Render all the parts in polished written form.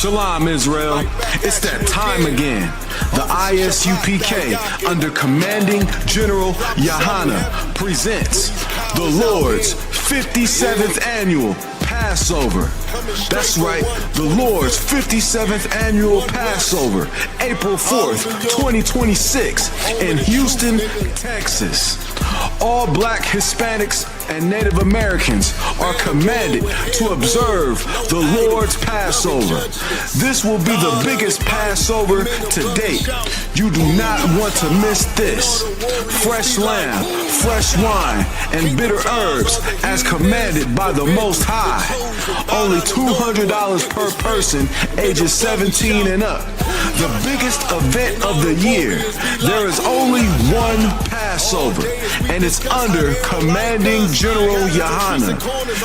Shalom, Israel. It's that time again. The I.S.U.P.K. under Commanding General Yahanna presents the Lord's 57th Annual Passover. That's right, the Lord's 57th Annual Passover, April 4th, 2026 in Houston, Texas. All Black, Hispanics, and Native Americans are commanded to observe the Lord's Passover. This will be the biggest Passover to date. You do not want to miss this. Fresh lamb, fresh wine, and bitter herbs as commanded by the Most High. Only $200 per person ages 17 and up. The biggest event of the year. There is only one Passover, and it's under Commanding General Yahanna.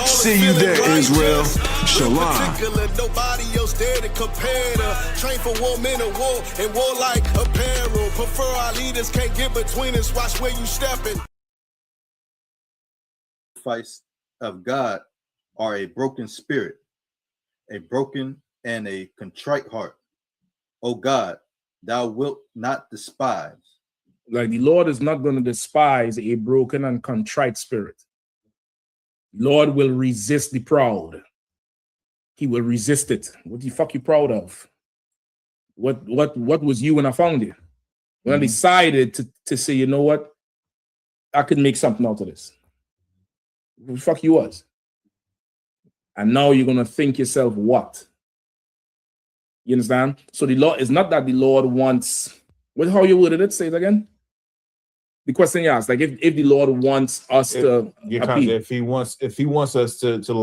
See you there, Israel. Shalom. Nobody else there to compare to. Train for war, men of war, and warlike apparel. Prefer our leaders, can't get between us. Watch where you stepping. Sacrifice of God are a broken spirit, a broken and a contrite heart. O God, thou wilt not despise. Like the Lord is not going to despise a broken and contrite spirit. Lord will resist the proud. He will resist it. What the fuck you proud of? What was you when I found you? When I decided to say, you know what? I could make something out of this. What the fuck you was? And now you're going to think yourself what? You understand? So the Lord is not that the Lord wants, how you worded it? Say it again. The question you asked, like if the Lord wants us to if he wants us to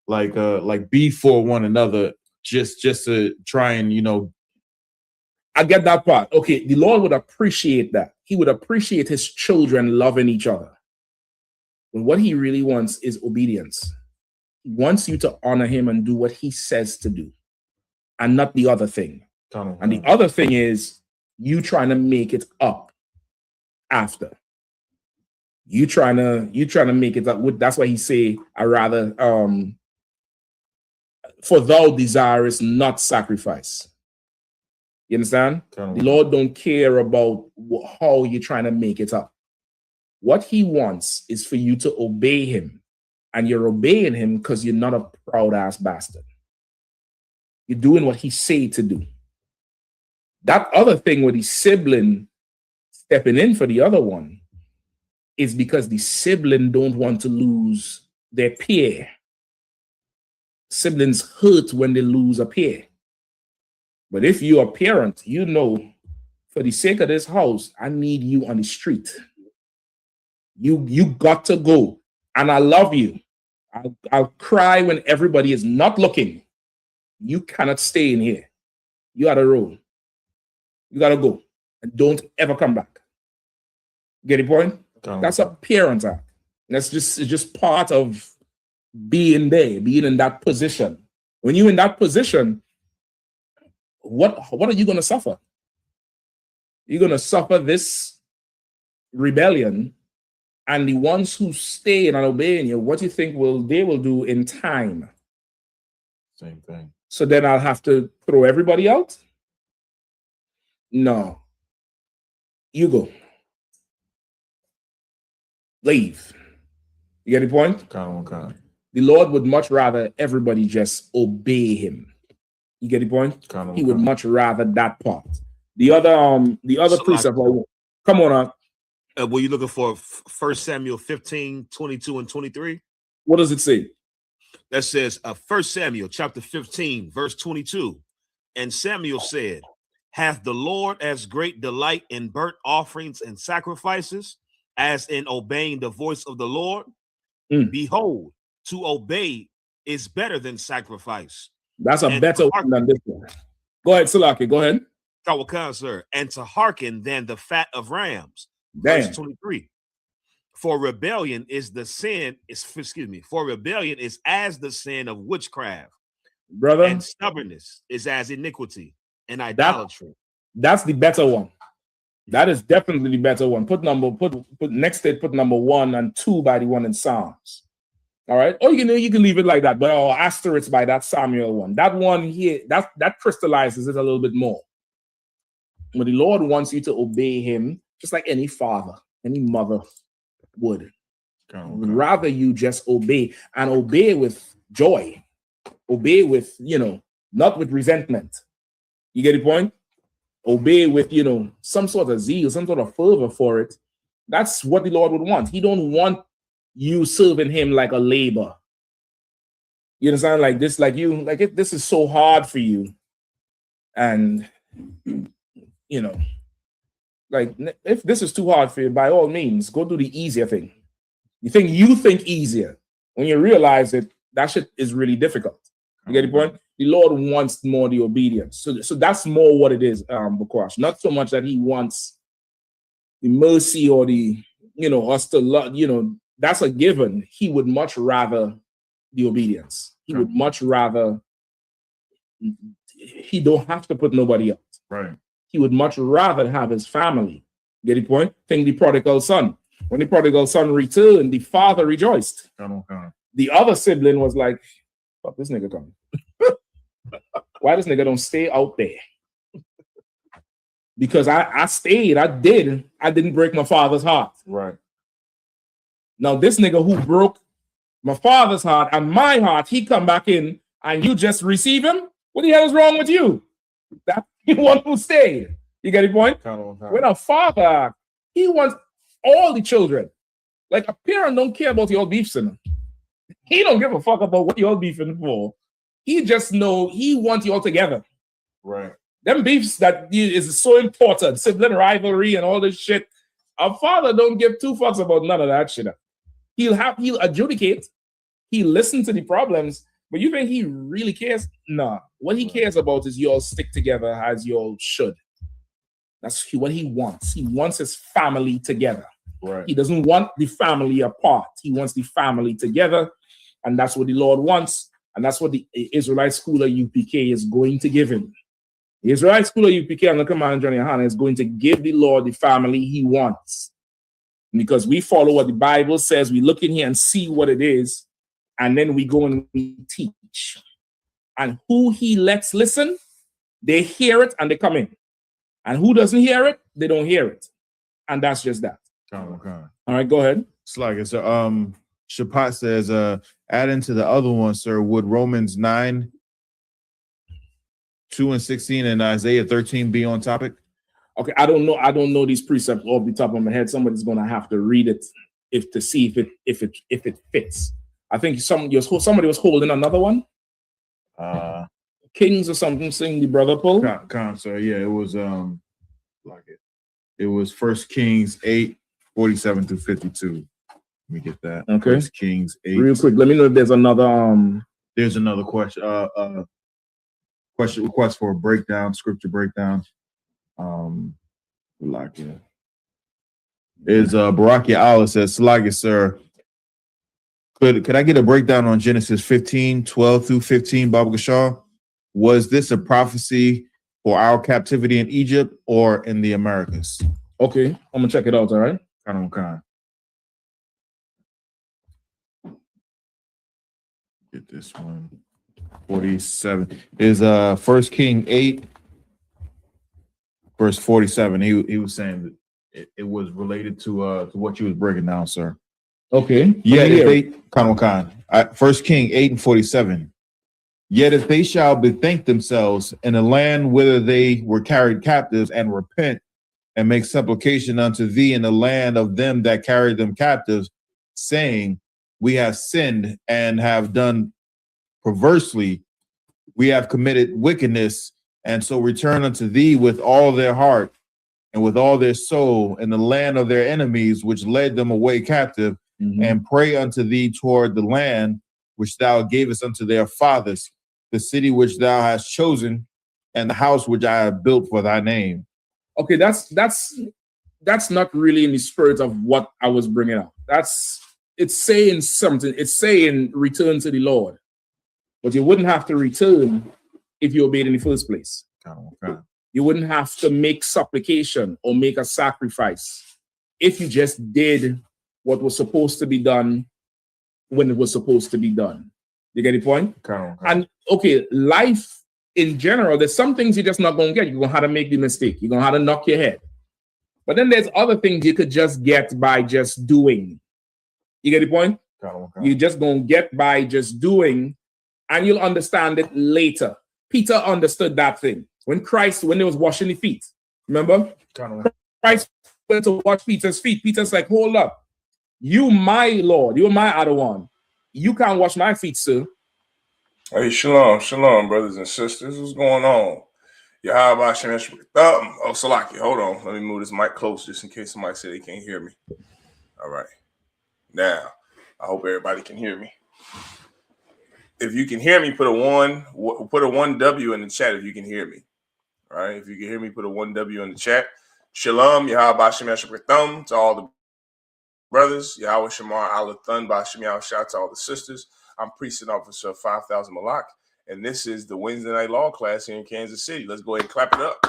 like be for one another, just to try and, you know. I get that part. Okay, the Lord would appreciate that. He would appreciate his children loving each other. But what he really wants is obedience. He wants you to honor him and do what he says to do, and not the other thing. And the other thing is you trying to make it up after. You trying to make it up. That's why he say, I rather for thou desirest not sacrifice. You understand? The Lord don't care about how you're trying to make it up. What he wants is for you to obey him. And you're obeying him because you're not a proud ass bastard. You're doing what he say to do. That other thing with the sibling stepping in for the other one is because the sibling don't want to lose their peer. Siblings hurt when they lose a peer. But if you're a parent, you know, for the sake of this house, I need you on the street. You got to go. And I love you. I'll cry when everybody is not looking. You cannot stay in here. You got to roll. You got to go. And don't ever come back. Get the point? That's a parent act. It's just part of being there, being in that position. When you're in that position, what are you going to suffer? You're going to suffer this rebellion, and the ones who stay and obeying you, what do you think they will do in time? Same thing. So then I'll have to throw everybody out? No. You go. Leave. You get the point? Okay. The Lord would much rather everybody just obey him. You get the point? He would much rather that part. The other precept. Come on. Were you looking for 1 Samuel 15, 22, and 23? What does it say? That says 1 Samuel chapter 15, verse 22. And Samuel said, hath the Lord as great delight in burnt offerings and sacrifices as in obeying the voice of the Lord? Behold, to obey is better than sacrifice. That's a better one than this one. Go ahead, Salaki. Go ahead. Sir. And to hearken than the fat of rams. Damn. Verse 23. For rebellion is as the sin of witchcraft, brother, and stubbornness is as iniquity and idolatry. That's the better one. That is definitely the better one. Put next to it, put number 1 and 2 by the one in Psalms. All right. Or you can leave it like that, but I'll asterisk by that Samuel one. That one here, that crystallizes it a little bit more. But the Lord wants you to obey him just like any father, any mother would. Okay. Rather you just obey, and obey with joy. Obey with, not with resentment. You get the point? Obey with, some sort of zeal, some sort of fervor for it. That's what the Lord would want. He don't want you serving him like a labor. You understand? Like this, if this is so hard for you, and like if this is too hard for you, by all means, go do the easier thing. You think easier when you realize that shit is really difficult. You get the point? The Lord wants more the obedience. So that's more what it is, Bukwash. Not so much that he wants the mercy or the, us to love, that's a given. He would much rather the obedience. He would much rather, he don't have to put nobody else. Right. He would much rather have his family. Get the point? Think the prodigal son. When the prodigal son returned, the father rejoiced. The other sibling was like, fuck this nigga coming. Why this nigga don't stay out there? Because I stayed, I didn't break my father's heart. Right. Now this nigga who broke my father's heart and my heart, he come back in and you just receive him? What the hell is wrong with you? That's the one who stayed. You get the point? When a father, he wants all the children. Like a parent don't care about your beefs in him. He don't give a fuck about what you're beefing for. He just know he wants you all together. Right. Them beefs that is so important, sibling rivalry and all this shit. A father don't give two fucks about none of that shit. He'll adjudicate. He'll listen to the problems. But you think he really cares? Nah. What he cares about is you all stick together as you all should. That's what he wants. He wants his family together. Right. He doesn't want the family apart. He wants the family together. And that's what the Lord wants. And that's what the Israelite school of UPK is going to give him. The Israelite school of UPK and the Command John Yahanna is going to give the Lord the family he wants. Because we follow what the Bible says. We look in here and see what it is. And then we go and we teach. And who he lets listen, they hear it and they come in. And who doesn't hear it, they don't hear it. And that's just that. Okay. All right, go ahead. It's like it's Shapat says, adding to the other one, sir, would Romans 9, 2 and 16 and Isaiah 13 be on topic? Okay, I don't know these precepts off the top of my head. Somebody's gonna have to read it to see if it fits. I think somebody was holding another one. Kings or something, saying the brother Paul. So yeah, it was it was 1 Kings 8, 47 through 52. Let me get that. Okay. 1 Kings 8. Real quick, let me know if there's another There's another question. Request for a breakdown, scripture breakdown. Is Barakia Allah says, Salagia, sir. Could I get a breakdown on Genesis 15, 12 through 15, Baba Gashar? Was this a prophecy for our captivity in Egypt or in the Americas? Okay, I'm gonna check it out, all right? Okay. Get this one. 47 is 1 King 8, verse 47. He was saying that it was related to what you was breaking down, sir. Okay. Yeah, if they 1 King 8 and 47. Yet if they shall bethink themselves in a land whither they were carried captives and repent and make supplication unto thee in the land of them that carried them captives, saying, we have sinned and have done perversely, we have committed wickedness, and so return unto thee with all their heart and with all their soul in the land of their enemies, which led them away captive, and pray unto thee toward the land which thou gavest unto their fathers, the city which thou hast chosen, and the house which I have built for thy name. Okay, that's not really in the spirit of what I was bringing up. It's saying something. It's saying return to the Lord, but you wouldn't have to return if you obeyed in the first place. Okay. You wouldn't have to make supplication or make a sacrifice if you just did what was supposed to be done when it was supposed to be done. You get the point? Okay. And okay, life in general, there's some things you're just not going to get. You're going to have to make the mistake. You're going to have to knock your head. But then there's other things you could just get by just doing. You get the point? You're just going to get by just doing, and you'll understand it later. Peter understood that thing. When he was washing the feet, remember? Christ went to wash Peter's feet. Peter's like, hold up. You my Lord. You're my other one. You can't wash my feet, sir. Hey, shalom, shalom, brothers and sisters. What's going on? Yahanna, oh, Salaki, hold on. Let me move this mic close just in case somebody said they can't hear me. All right. Now, I hope everybody can hear me. If you can hear me, put a 1W in the chat if you can hear me. All right. If you can hear me, put a 1W in the chat. Shalom, Yahanna, to all the brothers. Yahweh Shamar, Alathan, Bashim Yahweh, shout to all the sisters. I'm Priest and Officer of 5,000 Malak, and this is the Wednesday Night Law class here in Kansas City. Let's go ahead and clap it up.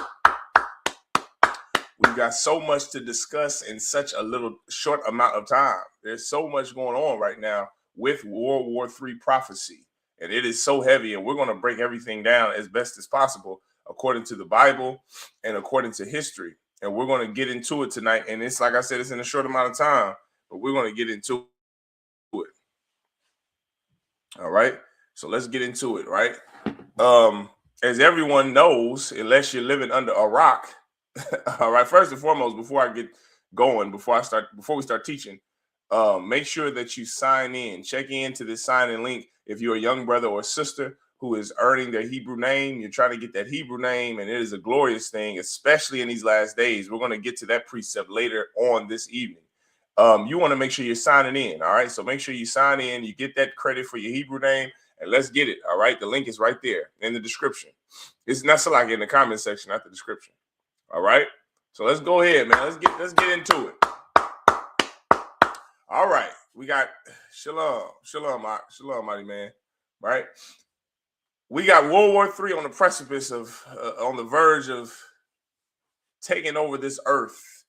We've got so much to discuss in such a little short amount of time. There's so much going on right now with World War III prophecy, and it is so heavy, and we're going to break everything down as best as possible according to the Bible and according to history, and we're going to get into it tonight. And it's like I said, it's in a short amount of time, but we're going to get into it. All right, so let's get into it, right? As everyone knows, unless you're living under a rock, all right, first and foremost, before I get going, before we start teaching, make sure that you sign in, check into this sign-in link. If you're a young brother or sister who is earning their Hebrew name, you're trying to get that Hebrew name, and it is a glorious thing, especially in these last days. We're going to get to that precept later on this evening. You want to make sure you're signing in. All right. So make sure you sign in, you get that credit for your Hebrew name, and let's get it. All right. The link is right there in the description. It's not so like in the comment section, not the description. All right. So let's go ahead, man. Let's get into it. All right. We got shalom, mighty man. Right. We got World War III on the precipice of, on the verge of taking over this earth.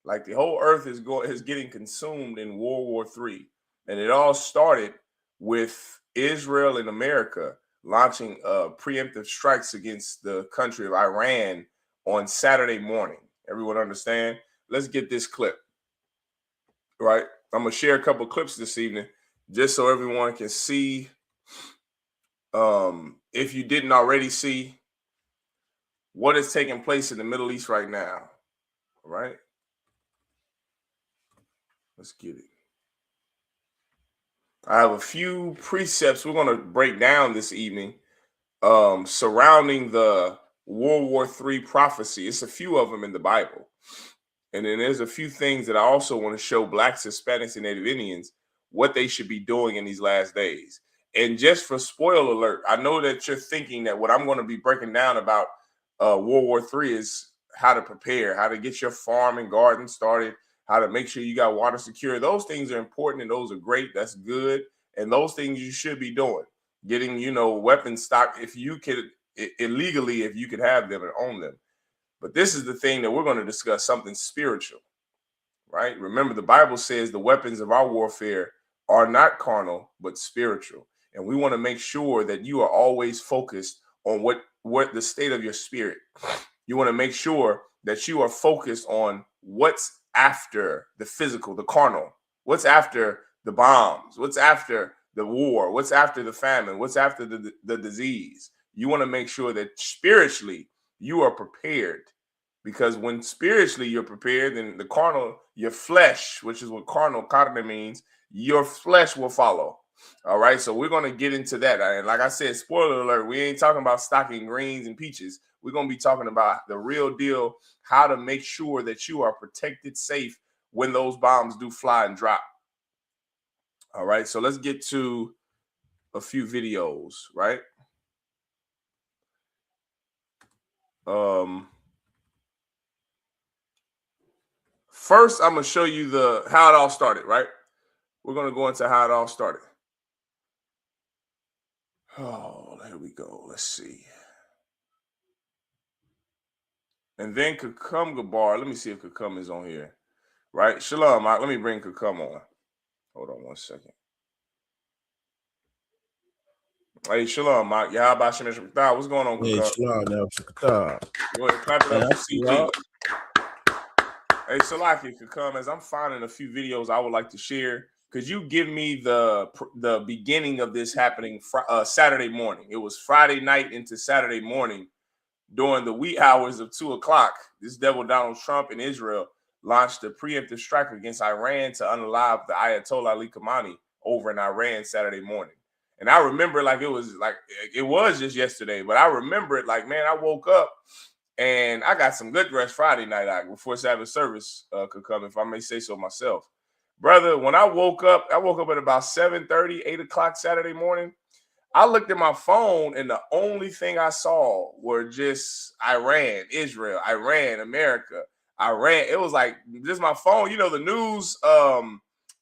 Like the whole earth is getting consumed in World War III. And it all started with Israel and America launching preemptive strikes against the country of Iran on Saturday morning. Everyone understand? Let's get this clip. Right? I'm going to share a couple clips this evening just so everyone can see. If you didn't already see what is taking place in the Middle East right now. All right? Let's get it. I have a few precepts we're going to break down this evening surrounding the World War III prophecy. It's a few of them in the Bible. And then there's a few things that I also want to show Blacks, Hispanics, and Native Indians what they should be doing in these last days. And just for spoiler alert, I know that you're thinking that what I'm going to be breaking down about World War III is how to prepare, how to get your farm and garden started, how to make sure you got water secure. Those things are important and those are great. That's good. And those things you should be doing. Getting, weapon stock if you could, illegally, if you could have them and own them. But this is the thing that we're going to discuss, something spiritual, right? Remember, the Bible says the weapons of our warfare are not carnal, but spiritual. And we want to make sure that you are always focused on what the state of your spirit. You want to make sure that you are focused on what's after the physical, the carnal, what's after the bombs, what's after the war, what's after the famine, what's after the disease. You want to make sure that spiritually you are prepared, because when spiritually you're prepared, then the carnal, your flesh, which is what carne means, your flesh will follow. All right, so we're going to get into that. And like I said, spoiler alert, we ain't talking about stocking greens and peaches. We're going to be talking about the real deal, how to make sure that you are protected, safe when those bombs do fly and drop. All right, so let's get to a few videos, right? First, I'm going to show you how it all started, right? We're going to go into how it all started. Oh, there we go. Let's see. And then Kakum Gabar. Let me see if Kakum is on here. Right? Shalom. Let me bring Kakum on. Hold on one second. Hey, shalom, Mike. Yahabashim. What's going on, Hey, Kakar? shalom, Go ahead, clap it up for CG. Hey, Salaki, if you come, as I'm finding a few videos I would like to share, could you give me the beginning of this happening Saturday morning? It was Friday night into Saturday morning during the wee hours of 2 o'clock. This devil Donald Trump in Israel launched a preemptive strike against Iran to unalive the Ayatollah Ali Khamenei over in Iran Saturday morning. And I remember it was just yesterday, but I remember it like, man, I woke up and I got some good rest Friday night before Sabbath service could come, if I may say so myself. Brother, when I woke up at about 7:30, 8 o'clock Saturday morning. I looked at my phone and the only thing I saw were just Iran, Israel, Iran, America, Iran. It was like just my phone, the news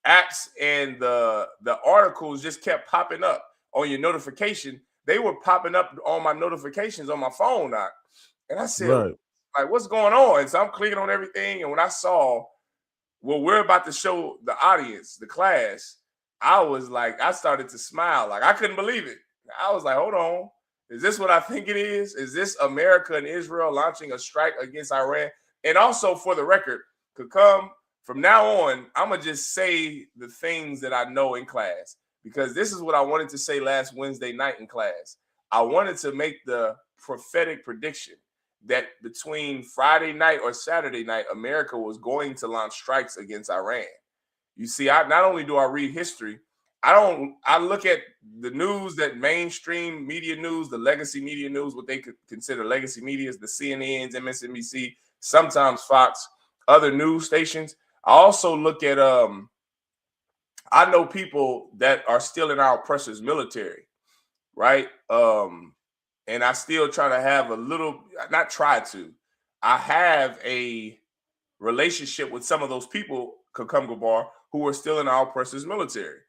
apps and the articles just kept popping up on your notification. They were popping up on my notifications on my phone now. And I said, like, what's going on? And so I'm clicking on everything. And when I saw what we're about to show the audience, the class, I started to smile. Like, I couldn't believe it. I was like, hold on. Is this what I think it is? Is this America and Israel launching a strike against Iran? And also, for the record, could come from now on, I'm going to just say the things that I know in class, because this is what I wanted to say last Wednesday night in class. I wanted to make the prophetic prediction that between Friday night or Saturday night, America was going to launch strikes against Iran. You see, not only do I read history, I look at the news, that mainstream media news, the legacy media news, what they could consider legacy media, is the CNNs, MSNBC, sometimes Fox, other news stations. I also look at, I know people that are still in our oppressors' military, right? And I still try to have I have a relationship with some of those people, Kakum Gabar, who are still in our oppressors' military,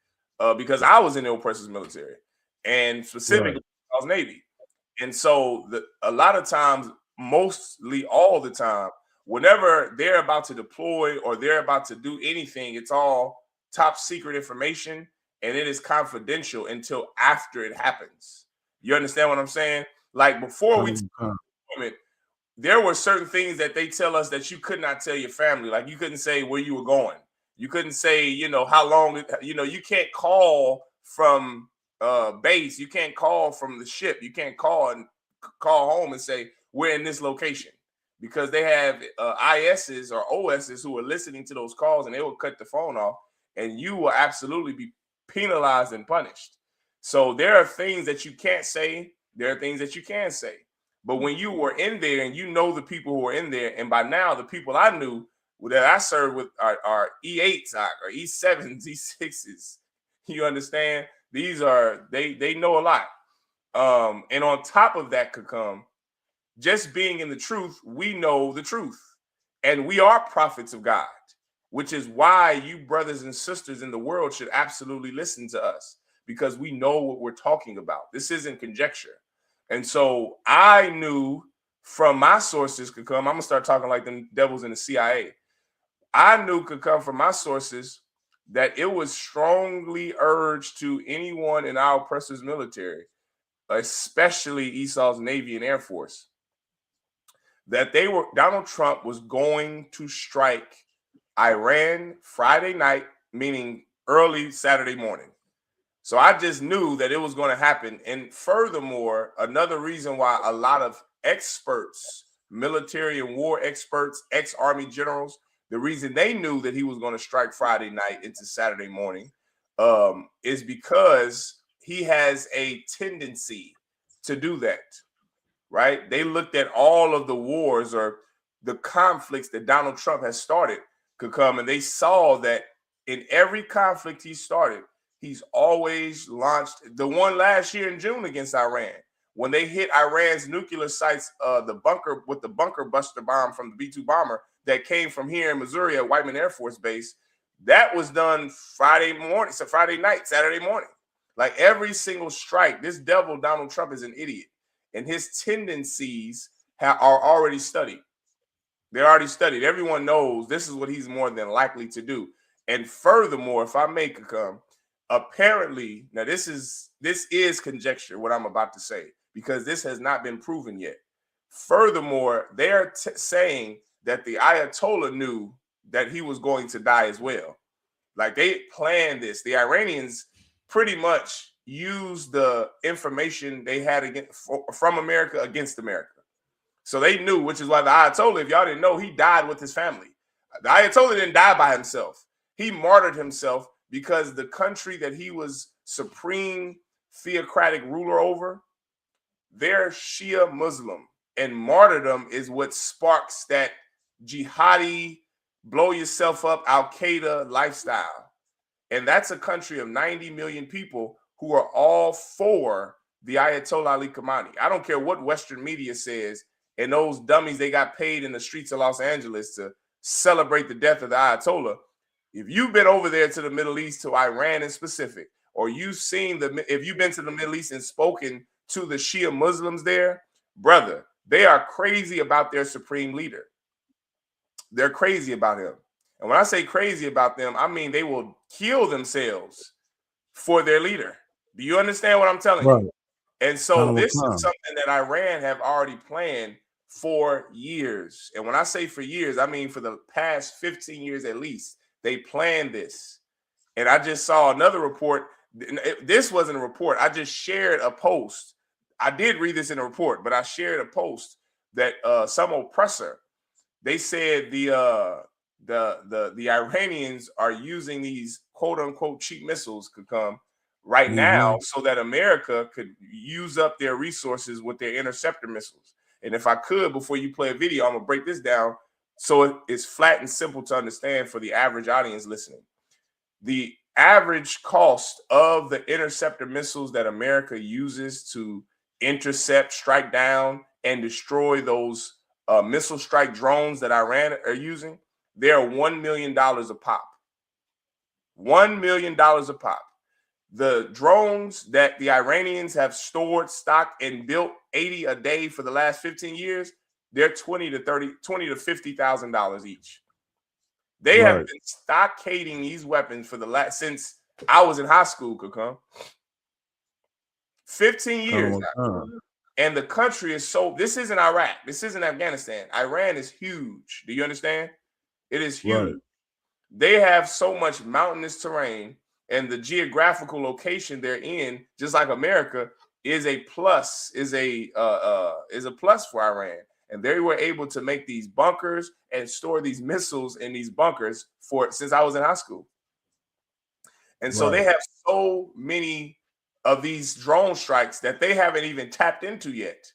because I was in the oppressors' military, and specifically I was Navy. And so a lot of times, mostly all the time, whenever they're about to deploy or they're about to do anything, it's all top secret information and it is confidential until after it happens. You understand what I'm saying? Like, before we there were certain things that they tell us that you could not tell your family. Like, you couldn't say where you were going. You couldn't say, how long, you can't call from base. You can't call from the ship. You can't call home and say, we're in this location, because they have ISs or OSs who are listening to those calls, and they will cut the phone off, and you will absolutely be penalized and punished. So there are things that you can't say. There are things that you can say. But when you were in there and the people who were in there, and by now the people I knew that I served with are E8s or E7s, E6s. You understand? These are, they know a lot. And on top of that could come just being in the truth. We know the truth, and we are prophets of God, which is why you brothers and sisters in the world should absolutely listen to us, because we know what we're talking about. This isn't conjecture. And so I knew from my sources could come. I'm going to start talking like them devils in the CIA. I knew could come from my sources that it was strongly urged to anyone in our oppressors' military, especially Esau's Navy and Air Force, that Donald Trump was going to strike Iran Friday night, meaning early Saturday morning. So I just knew that it was going to happen. And furthermore, another reason why a lot of experts, military and war experts, ex-Army generals, the reason they knew that he was going to strike Friday night into Saturday morning is because he has a tendency to do that, right? They looked at all of the wars or the conflicts that Donald Trump has started could come, and they saw that in every conflict he started, he's always launched. The one last year in June against Iran, when they hit Iran's nuclear sites, the bunker buster bomb from the B-2 bomber that came from here in Missouri at Whiteman Air Force Base, that was done Friday night, Saturday morning. Like, every single strike, this devil Donald Trump is an idiot, and his tendencies are already studied. They're already studied. Everyone knows this is what he's more than likely to do. And furthermore, if I may come, Apparently, now this is conjecture, what I'm about to say, because this has not been proven yet. Furthermore, they're saying that the Ayatollah knew that he was going to die as well. Like, they planned this. The Iranians pretty much used the information they had from America against America. So they knew, which is why the Ayatollah, if y'all didn't know, he died with his family. The Ayatollah didn't die by himself. He martyred himself because the country that he was supreme theocratic ruler over, they're Shia Muslim. And martyrdom is what sparks that jihadi, blow yourself up, Al-Qaeda lifestyle. And that's a country of 90 million people who are all for the Ayatollah Ali Khamenei. I don't care what Western media says, and those dummies, they got paid in the streets of Los Angeles to celebrate the death of the Ayatollah. If you've been over there to the Middle East, to Iran in specific, or you've seen if you've been to the Middle East and spoken to the Shia Muslims there, brother, they are crazy about their supreme leader. They're crazy about him. And when I say crazy about them, I mean they will kill themselves for their leader. Do you understand what I'm telling you? And so this is something that Iran have already planned for years. And when I say for years, I mean for the past 15 years at least. They planned this. And I just saw another report. This wasn't a report. I just shared a post. I did read this in a report, but I shared a post that some oppressor, they said the Iranians are using these quote unquote cheap missiles could come right now so that America could use up their resources with their interceptor missiles. And if I could, before you play a video, I'm gonna break this down so it's flat and simple to understand for the average audience listening. The average cost of the interceptor missiles that America uses to intercept, strike down, and destroy those missile strike drones that Iran are using, they're $1 million a pop. $1 million a pop. The drones that the Iranians have stored, stocked, and built 80 a day for the last 15 years, they're $20 to $50,000 each. They have been stockading these weapons for the last since I was in high school, Kakam. 15 years now. And the country is so, this isn't Iraq. This isn't Afghanistan. Iran is huge. Do you understand? It is huge. They have so much mountainous terrain, and the geographical location they're in, just like America, is a plus, is a plus for Iran. And they were able to make these bunkers and store these missiles in these bunkers since I was in high school. And so they have so many of these drone strikes that they haven't even tapped into yet.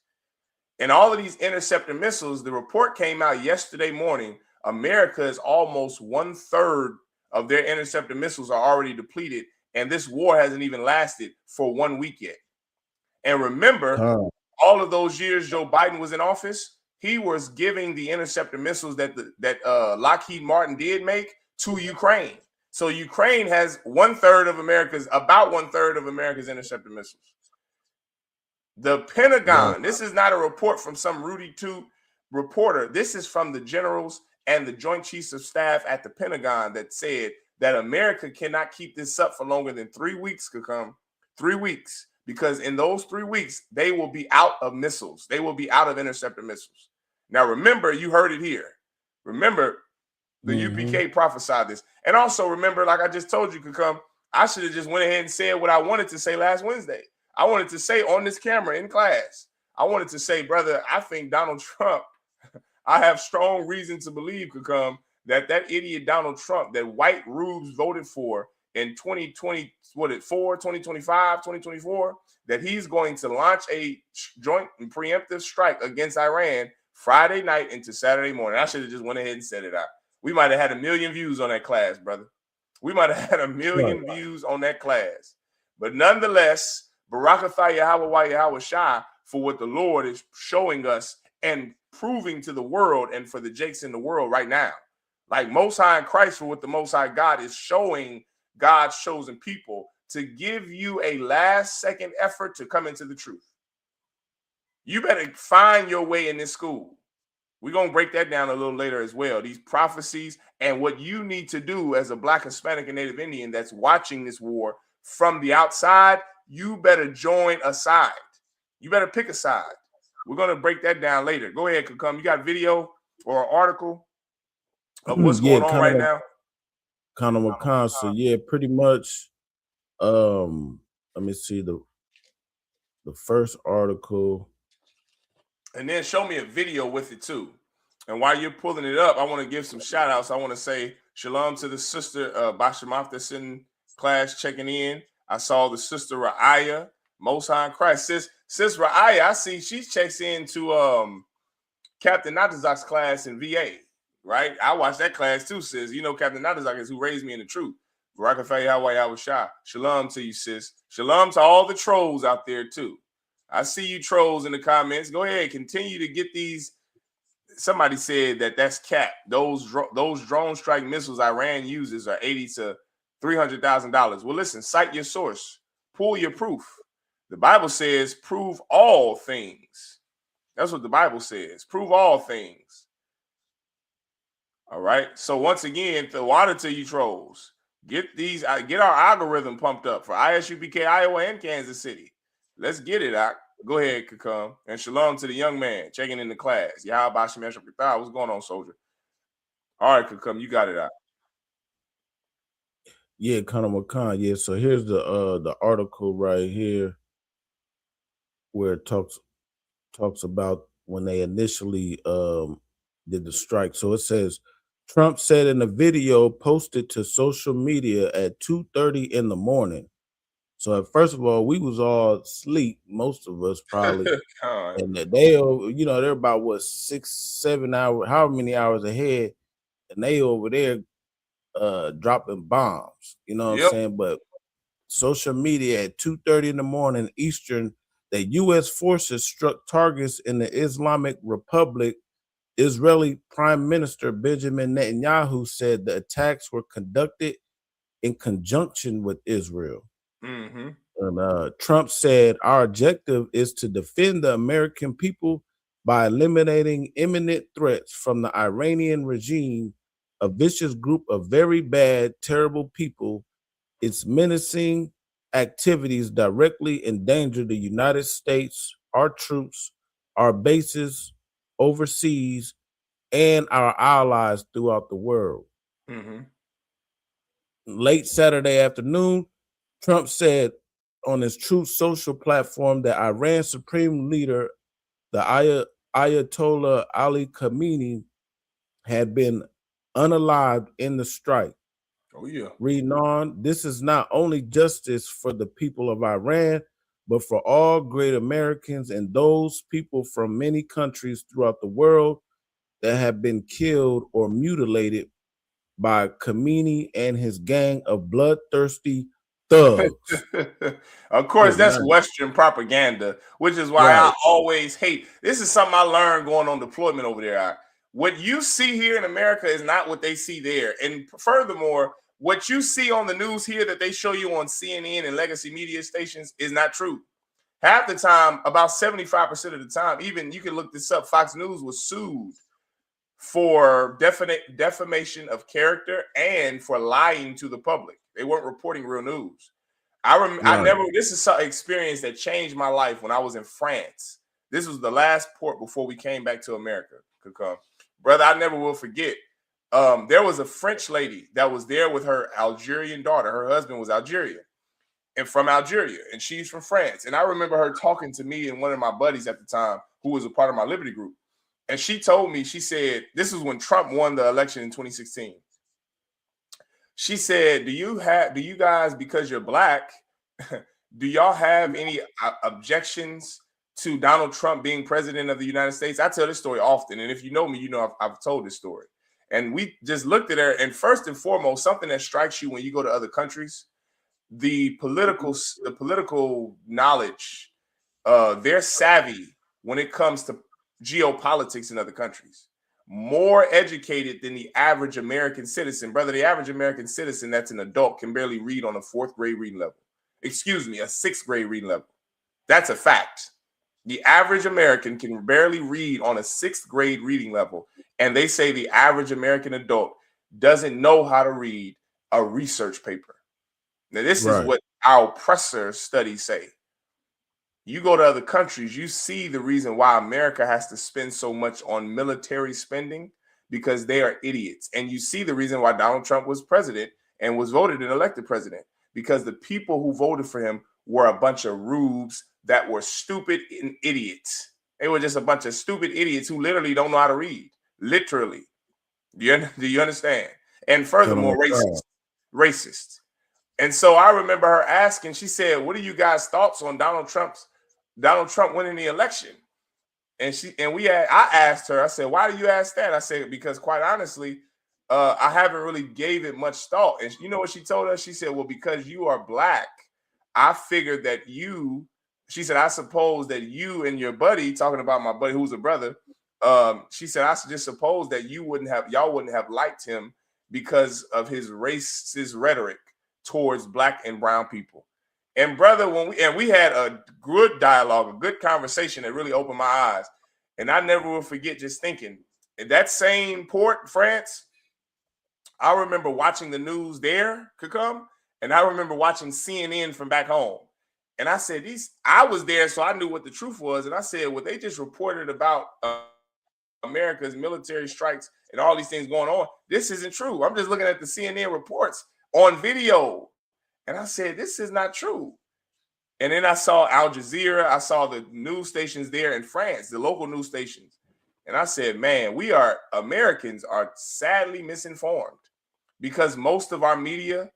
And all of these interceptor missiles, the report came out yesterday morning, America is almost 1/3 of their interceptor missiles are already depleted. And this war hasn't even lasted for 1 week yet. And remember, all of those years Joe Biden was in office, he was giving the interceptor missiles that Lockheed Martin did make to Ukraine. So Ukraine has about 1/3 of America's interceptor missiles. The Pentagon, this is not a report from some Rudy Toot reporter. This is from the generals and the Joint Chiefs of Staff at the Pentagon that said that America cannot keep this up for longer than 3 weeks, could come 3 weeks, because in those 3 weeks, they will be out of missiles. They will be out of interceptor missiles. Now, remember, you heard it here. Remember, the UPK prophesied this. And also remember, like I just told you, could come, I should have just went ahead and said what I wanted to say last Wednesday. I wanted to say on this camera in class, I wanted to say, brother, I think Donald Trump, I have strong reason to believe, could come, that idiot Donald Trump that white rubes voted for in 2024, that he's going to launch a joint and preemptive strike against Iran Friday night into Saturday morning. I should have just went ahead and said it out. We might have had 1 million views on that class, brother. We might have had 1 million views on that class. But nonetheless, Barakatha Yahweh Yahweh Shai for what the Lord is showing us and proving to the world and for the Jakes in the world right now. Like Most High in Christ, for what the Most High God is showing God's chosen people to give you a last second effort to come into the truth. You better find your way in this school. We're going to break that down a little later as well. These prophecies and what you need to do as a Black, Hispanic, and Native Indian that's watching this war from the outside, you better join a side. You better pick a side. We're going to break that down later. Go ahead, Kakum. You got video or an article of what's going on right now? Kind of a so yeah, pretty much. Let me see the first article. And then show me a video with it too. And while you're pulling it up, I want to give some shout outs. I want to say shalom to the sister Bashamaf that's in class checking in. I saw the sister Ra'aya, Most High in Christ. Sis Ra'aya, I see she checks into Captain Natazak's class in VA, right? I watched that class too, sis. You know Captain Natazak is who raised me in the truth. Shalom to you, sis. Shalom to all the trolls out there too. I see you trolls in the comments. Go ahead, continue to get these. Somebody said that's cap. Those drone strike missiles Iran uses are $80,000 to $300,000. Well, listen, cite your source, pull your proof. The Bible says, "Prove all things." That's what the Bible says. Prove all things. All right. So once again, the water to you trolls. Get our algorithm pumped up for I.S.U.P.K, Iowa, and Kansas City. Let's get it out. Go ahead, Kakum. And shalom to the young man checking in the class. Yahanna, what's going on, soldier? All right, Kakum, you got it out. Yeah, kind of Makan. Yeah, so here's the article right here where it talks about when they initially did the strike. So it says, Trump said in a video posted to social media at 2:30 in the morning. So first of all, we was all asleep, most of us probably. And they're about 6-7 hours, however many hours ahead, and they over there dropping bombs. You know what I'm saying? But social media at 2:30 in the morning Eastern, that U.S. forces struck targets in the Islamic Republic. Israeli Prime Minister Benjamin Netanyahu said the attacks were conducted in conjunction with Israel. Mm-hmm. And Trump said, our objective is to defend the American people by eliminating imminent threats from the Iranian regime, a vicious group of very bad, terrible people. Its menacing activities directly endanger the United States, our troops, our bases overseas, and our allies throughout the world. Mm-hmm. Late Saturday afternoon, Trump said on his Truth Social platform that Iran Supreme Leader, the Ayatollah Ali Khamenei, had been unalived in the strike. Oh, yeah. Reading on, this is not only justice for the people of Iran, but for all great Americans and those people from many countries throughout the world that have been killed or mutilated by Khamenei and his gang of bloodthirsty thugs. Of course, that's Western propaganda, which is why I always hate. This is something I learned going on deployment over there. What you see here in America is not what they see there. And furthermore, what you see on the news here that they show you on CNN and legacy media stations is not true. Half the time, about 75% of the time, even you can look this up, Fox News was sued for defamation of character and for lying to the public. They weren't reporting real news. This is an experience that changed my life when I was in France. This was the last port before we came back to America. Brother, I never will forget. There was a French lady that was there with her Algerian daughter. Her husband was Algerian and from Algeria, and she's from France. And I remember her talking to me and one of my buddies at the time who was a part of my Liberty group. And she told me, she said, this is when Trump won the election in 2016. She said, do you guys, because you're black, do y'all have any objections to Donald Trump being president of the United States? I tell this story often. And if you know me, you know I've told this story. And we just looked at her. And first and foremost, something that strikes you when you go to other countries, the political knowledge, they're savvy when it comes to geopolitics in other countries, more educated than the average American citizen. Brother, the average American citizen that's an adult can barely read on a 4th grade reading level. Excuse me, a 6th grade reading level. That's a fact. The average American can barely read on a 6th grade reading level. And they say the average American adult doesn't know how to read a research paper. Now, this is what our oppressor studies say. You go to other countries, you see the reason why America has to spend so much on military spending, because they are idiots. And you see the reason why Donald Trump was president and was voted and elected president, because the people who voted for him were a bunch of rubes that were stupid and idiots. They were just a bunch of stupid idiots who literally don't know how to read. Literally. Do you understand? And furthermore, racist. And so I remember her asking, she said, "What are you guys' thoughts on Donald Trump winning the election?" And I asked her, I said, "Why do you ask that?" I said, "Because quite honestly, I haven't really gave it much thought." And you know what she told us? She said, "Well, because you are black, I figured that she said, I suppose that you and your buddy," talking about my buddy who's a brother, she said, "I just suppose that y'all wouldn't have liked him because of his racist rhetoric towards black and brown people." And brother, we had a good dialogue, a good conversation that really opened my eyes. And I never will forget just thinking, in that same port, France, I remember watching the news there could come, and I remember watching CNN from back home. And I said, I was there, so I knew what the truth was. And I said, what they just reported about America's military strikes and all these things going on, this isn't true. I'm just looking at the CNN reports on video. And I said, this is not true. And then I saw Al Jazeera. I saw the news stations there in France, the local news stations. And I said, man, Americans are sadly misinformed, because most of our media,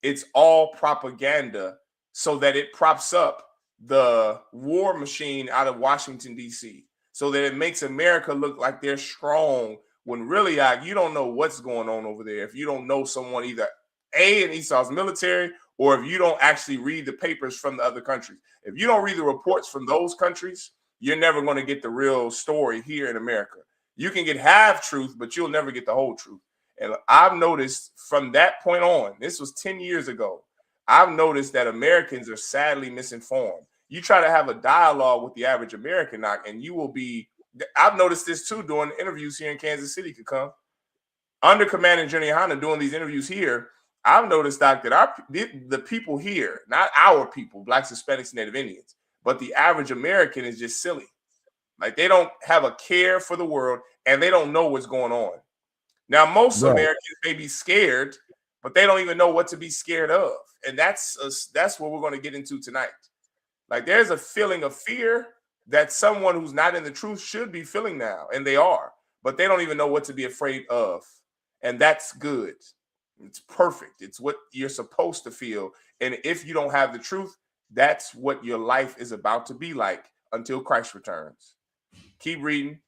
it's all propaganda so that it props up the war machine out of Washington, D.C., so that it makes America look like they're strong, when really you don't know what's going on over there if you don't know someone either in Esau's military, or if you don't actually read the papers from the other countries. If you don't read the reports from those countries, you're never going to get the real story here in America. You can get half truth, but you'll never get the whole truth. And I've noticed from that point on, this was 10 years ago, I've noticed that Americans are sadly misinformed. You try to have a dialogue with the average American, and you will be, I've noticed this too during interviews here in Kansas City, could come. Under Commanding General Yahanna doing these interviews here, I've noticed, Doc, that the people here, not our people, Blacks, Hispanics, Native Indians, but the average American is just silly. Like, they don't have a care for the world, and they don't know what's going on. Now, most Americans may be scared, but they don't even know what to be scared of. And that's what we're going to get into tonight. Like, there's a feeling of fear that someone who's not in the truth should be feeling now, and they are, but they don't even know what to be afraid of. And that's good. It's perfect. It's what you're supposed to feel. And if you don't have the truth, that's what your life is about to be like until Christ returns. Keep reading.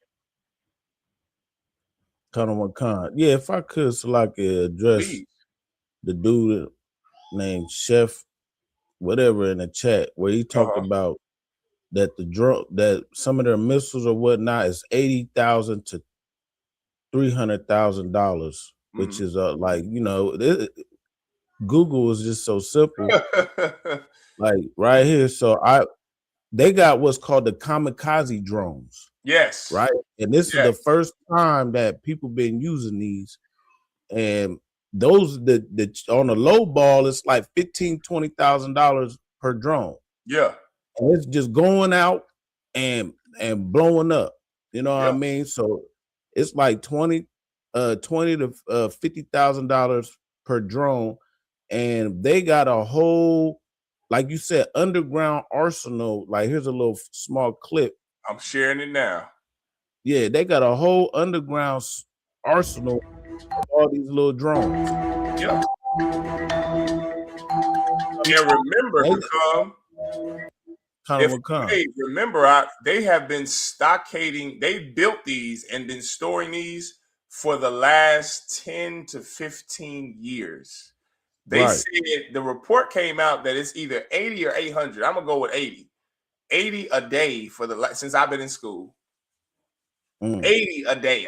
Yeah, if I could, address the dude named Chef, whatever, in the chat, where he talked about that that some of their missiles or whatnot is $80,000 to $300,000, which is Google is just so simple. Like right here, so they got what's called the kamikaze drones. Yes. Right. And this is the first time that people been using these. And those that on a low ball, it's like $15,000-$20,000 per drone. Yeah. And it's just going out and blowing up. You know what I mean? So it's like $20,000 to $50,000 per drone. And they got a whole, like you said, underground arsenal. Like, here's a little small clip. I'm sharing it now. Yeah, they got a whole underground arsenal of all these little drones. Yep. And remember, they have been stockading. They built these and been storing these for the last 10 to 15 years. They said the report came out that it's either 80 or 800. I'm gonna go with 80. 80 a day since I've been in school. 80 a day.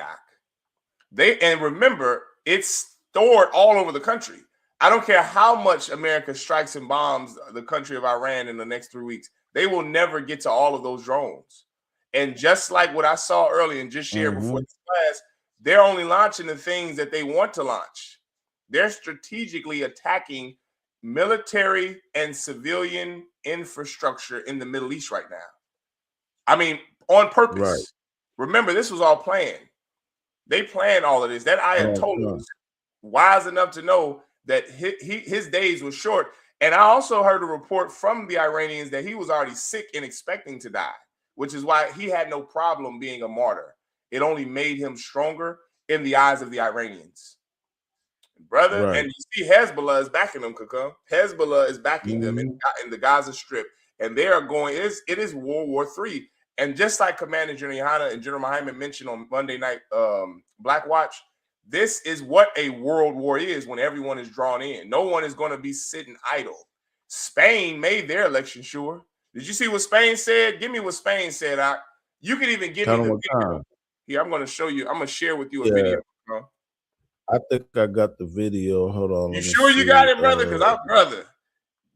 And remember, it's stored all over the country. I don't care how much America strikes and bombs the country of Iran in the next 3 weeks. They will never get to all of those drones. And just like what I saw earlier and just shared before this class, they're only launching the things that they want to launch. They're strategically attacking military and civilian infrastructure in the Middle East right now. I mean, on purpose. Right. Remember, this was all planned. They planned all of this. That Ayatollah was wise enough to know that his days were short. And I also heard a report from the Iranians that he was already sick and expecting to die, which is why he had no problem being a martyr. It only made him stronger in the eyes of the Iranians. Brother, Right. and you see Hezbollah is backing them, Kakam. Hezbollah is backing them in the Gaza Strip, and they are going. It is World War III, and just like Commander General Yahanna and General Muhammad mentioned on Monday night, Black Watch, this is what a world war is when everyone is drawn in. No one is going to be sitting idle. Spain made their election sure. Did you see what Spain said? Give me what Spain said. You can even give me the video. Here, I'm going to show you. I'm going to share with you a video. Bro. I think I got the video. Hold on. You sure you got it, brother? Because brother,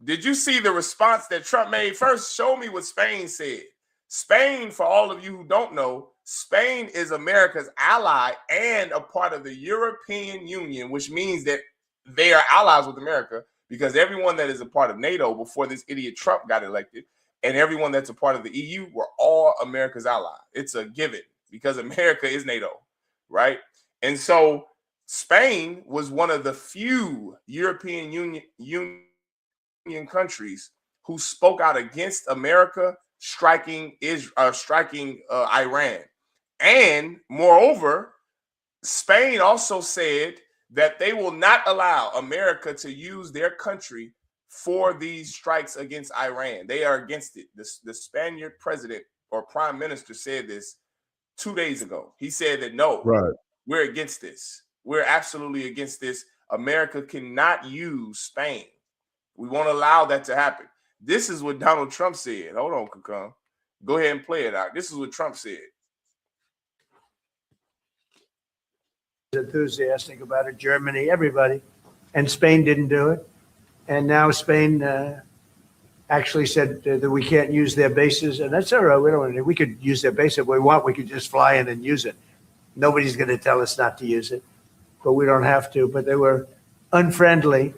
did you see the response that Trump made? First, show me what Spain said. Spain, for all of you who don't know, Spain is America's ally and a part of the European Union, which means that they are allies with America because everyone that is a part of NATO before this idiot Trump got elected and everyone that's a part of the EU were all America's ally. It's a given because America is NATO, right? And so Spain was one of the few European Union countries who spoke out against America striking Iran. And moreover, Spain also said that they will not allow America to use their country for these strikes against Iran. They are against it. The Spaniard president or prime minister said this 2 days ago. He said that no, we're against this. We're absolutely against this. America cannot use Spain. We won't allow that to happen. This is what Donald Trump said. Hold on, Kakam. Go ahead and play it out. This is what Trump said. Enthusiastic about it, Germany, everybody. And Spain didn't do it. And now Spain actually said that we can't use their bases. And that's all right. We don't want to. We could use their base if we want. We could just fly in and use it. Nobody's going to tell us not to use it. But we don't have to. But they were unfriendly.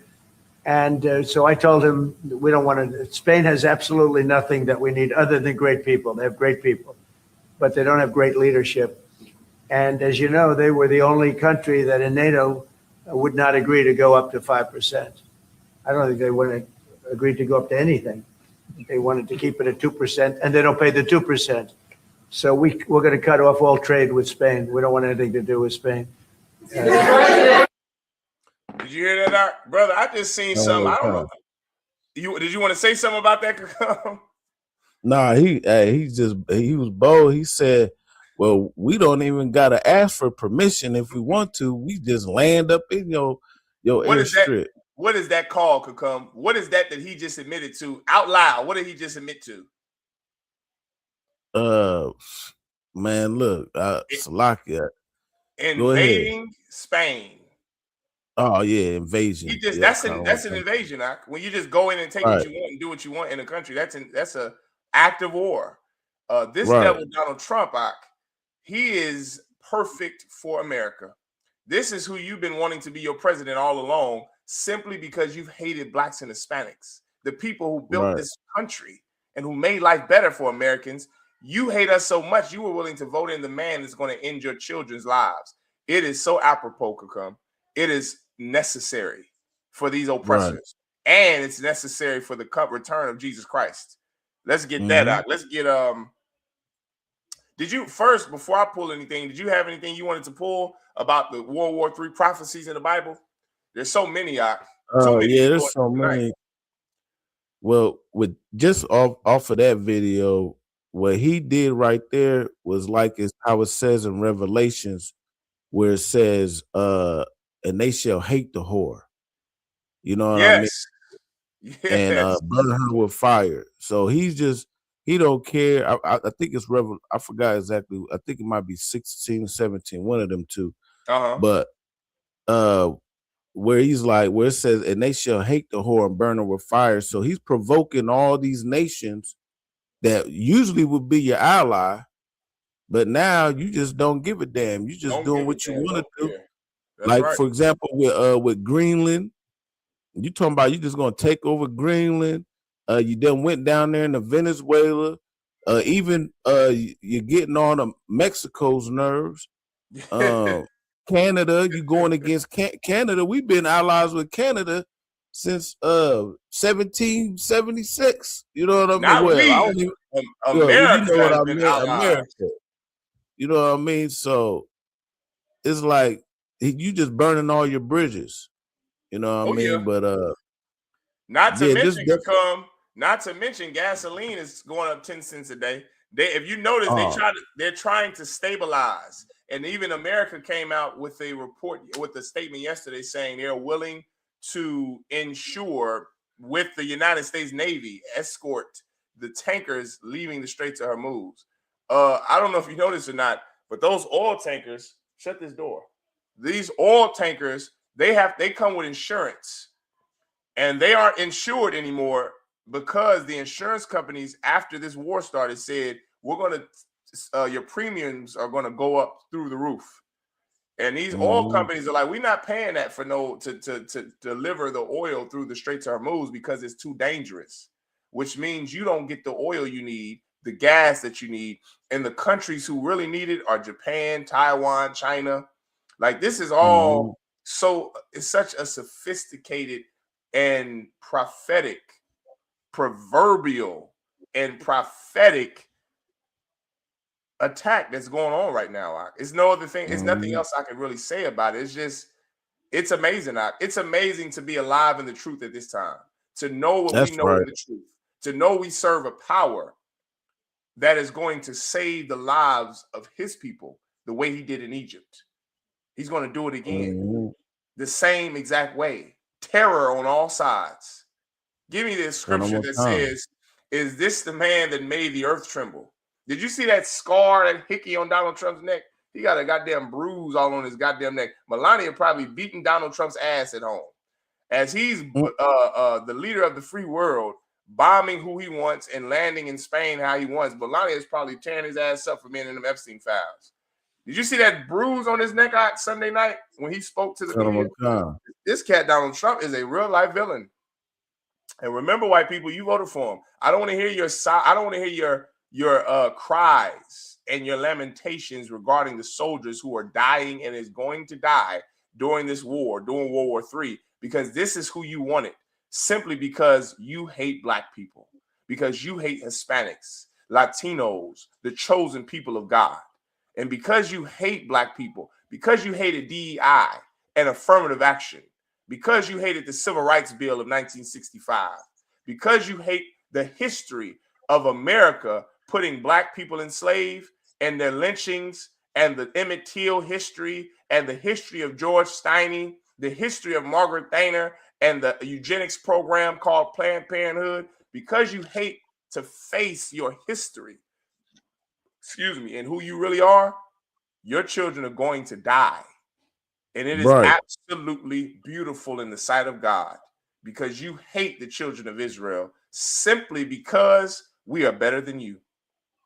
And so I told him we don't want to. Spain has absolutely nothing that we need other than great people. They have great people, but they don't have great leadership. And as you know, they were the only country that in NATO would not agree to go up to 5%. I don't think they would agree to go up to anything. They wanted to keep it at 2%, and they don't pay the 2%. So we're going to cut off all trade with Spain. We don't want anything to do with Spain. Did you hear that, brother? I just seen something. I don't know. Did you want to say something about that? Nah, he was bold. He said, "Well, we don't even gotta ask for permission if we want to. We just land up in your airstrip." What is that called, Kakam? What is that he just admitted to out loud? What did he just admit to? Man, look, Slovakia invading Spain. Oh yeah, invasion. That's an invasion. When you just go in and take what you want and do what you want in a country, that's an act of war. This devil Donald Trump, he is perfect for America. This is who you've been wanting to be your president all along, simply because you've hated blacks and Hispanics, the people who built this country and who made life better for Americans. You hate us so much, you were willing to vote in the man that's going to end your children's lives. It is so apropos, Kakam. It is necessary for these oppressors, and it's necessary for the return of Jesus Christ. Let's get that out. Let's get Did you first, before I pull anything, did you have anything you wanted to pull about the World War III prophecies in the Bible? There's so many. There's so many. Well, with just off of that video, what he did right there was like it's how it says in Revelations, where it says, and they shall hate the whore. You know what I mean? Yes. And burn her with fire. So he don't care. I think it's I forgot exactly. I think it might be 16, 17, one of them two. But where he's like, where it says, and they shall hate the whore and burn her with fire. So he's provoking all these nations that usually would be your ally, but now you just don't give a damn. You just doing what you want to do. Like for example, with Greenland, You talking about you just gonna take over Greenland? You then went down there into Venezuela. Even you're getting on Mexico's nerves. Canada, you going against Canada. We've been allies with Canada since 1776. You know what I mean? Not Well, I we. don't even, you America know what has I been mean? allies. America. You know what I mean? So it's like you just burning all your bridges. You know what I mean? Yeah. But not to yeah, mention not to mention gasoline is going up 10 cents a day. If you notice, they're trying to stabilize. And even America came out with a report, with a statement yesterday saying they're willing to ensure with the United States Navy escort the tankers leaving the Straits of Hormuz. I don't know if you noticed or not, but those oil tankers, shut this door. These oil tankers, they come with insurance, and they aren't insured anymore because the insurance companies, after this war started, said we're going to your premiums are going to go up through the roof. And these oil companies are like, we're not paying that for to deliver the oil through the Straits of Hormuz because it's too dangerous, which means you don't get the oil you need, the gas that you need. And the countries who really need it are Japan, Taiwan, China. Like, this is all it's such a sophisticated and proverbial and prophetic attack that's going on right now. It's no other thing. It's nothing else I can really say about it. It's just, it's amazing. It's amazing to be alive in the truth at this time, to know what we know in the truth, to know we serve a power that is going to save the lives of his people the way he did in Egypt. He's going to do it again, the same exact way. Terror on all sides. Give me this scripture that says, is this the man that made the earth tremble? Did you see that scar, that hickey on Donald Trump's neck? He got a goddamn bruise all on his goddamn neck. Melania probably beating Donald Trump's ass at home as he's the leader of the free world, bombing who he wants and landing in Spain how he wants. Melania is probably tearing his ass up for being in them Epstein files. Did you see that bruise on his neck out Sunday night when he spoke to the media? This cat, Donald Trump, is a real life villain. And remember, white people, you voted for him. I don't want to hear your cries and your lamentations regarding the soldiers who are dying and is going to die during this war, during World War III, because this is who you wanted, simply because you hate Black people, because you hate Hispanics, Latinos, the chosen people of God. And because you hate Black people, because you hated DEI and affirmative action, because you hated the Civil Rights Bill of 1965, because you hate the history of America putting Black people enslaved and their lynchings and the Emmett Till history and the history of George Steiny, the history of Margaret Thaner and the eugenics program called Planned Parenthood, because you hate to face your history, and who you really are, your children are going to die. And it is absolutely beautiful in the sight of God, because you hate the children of Israel simply because we are better than you.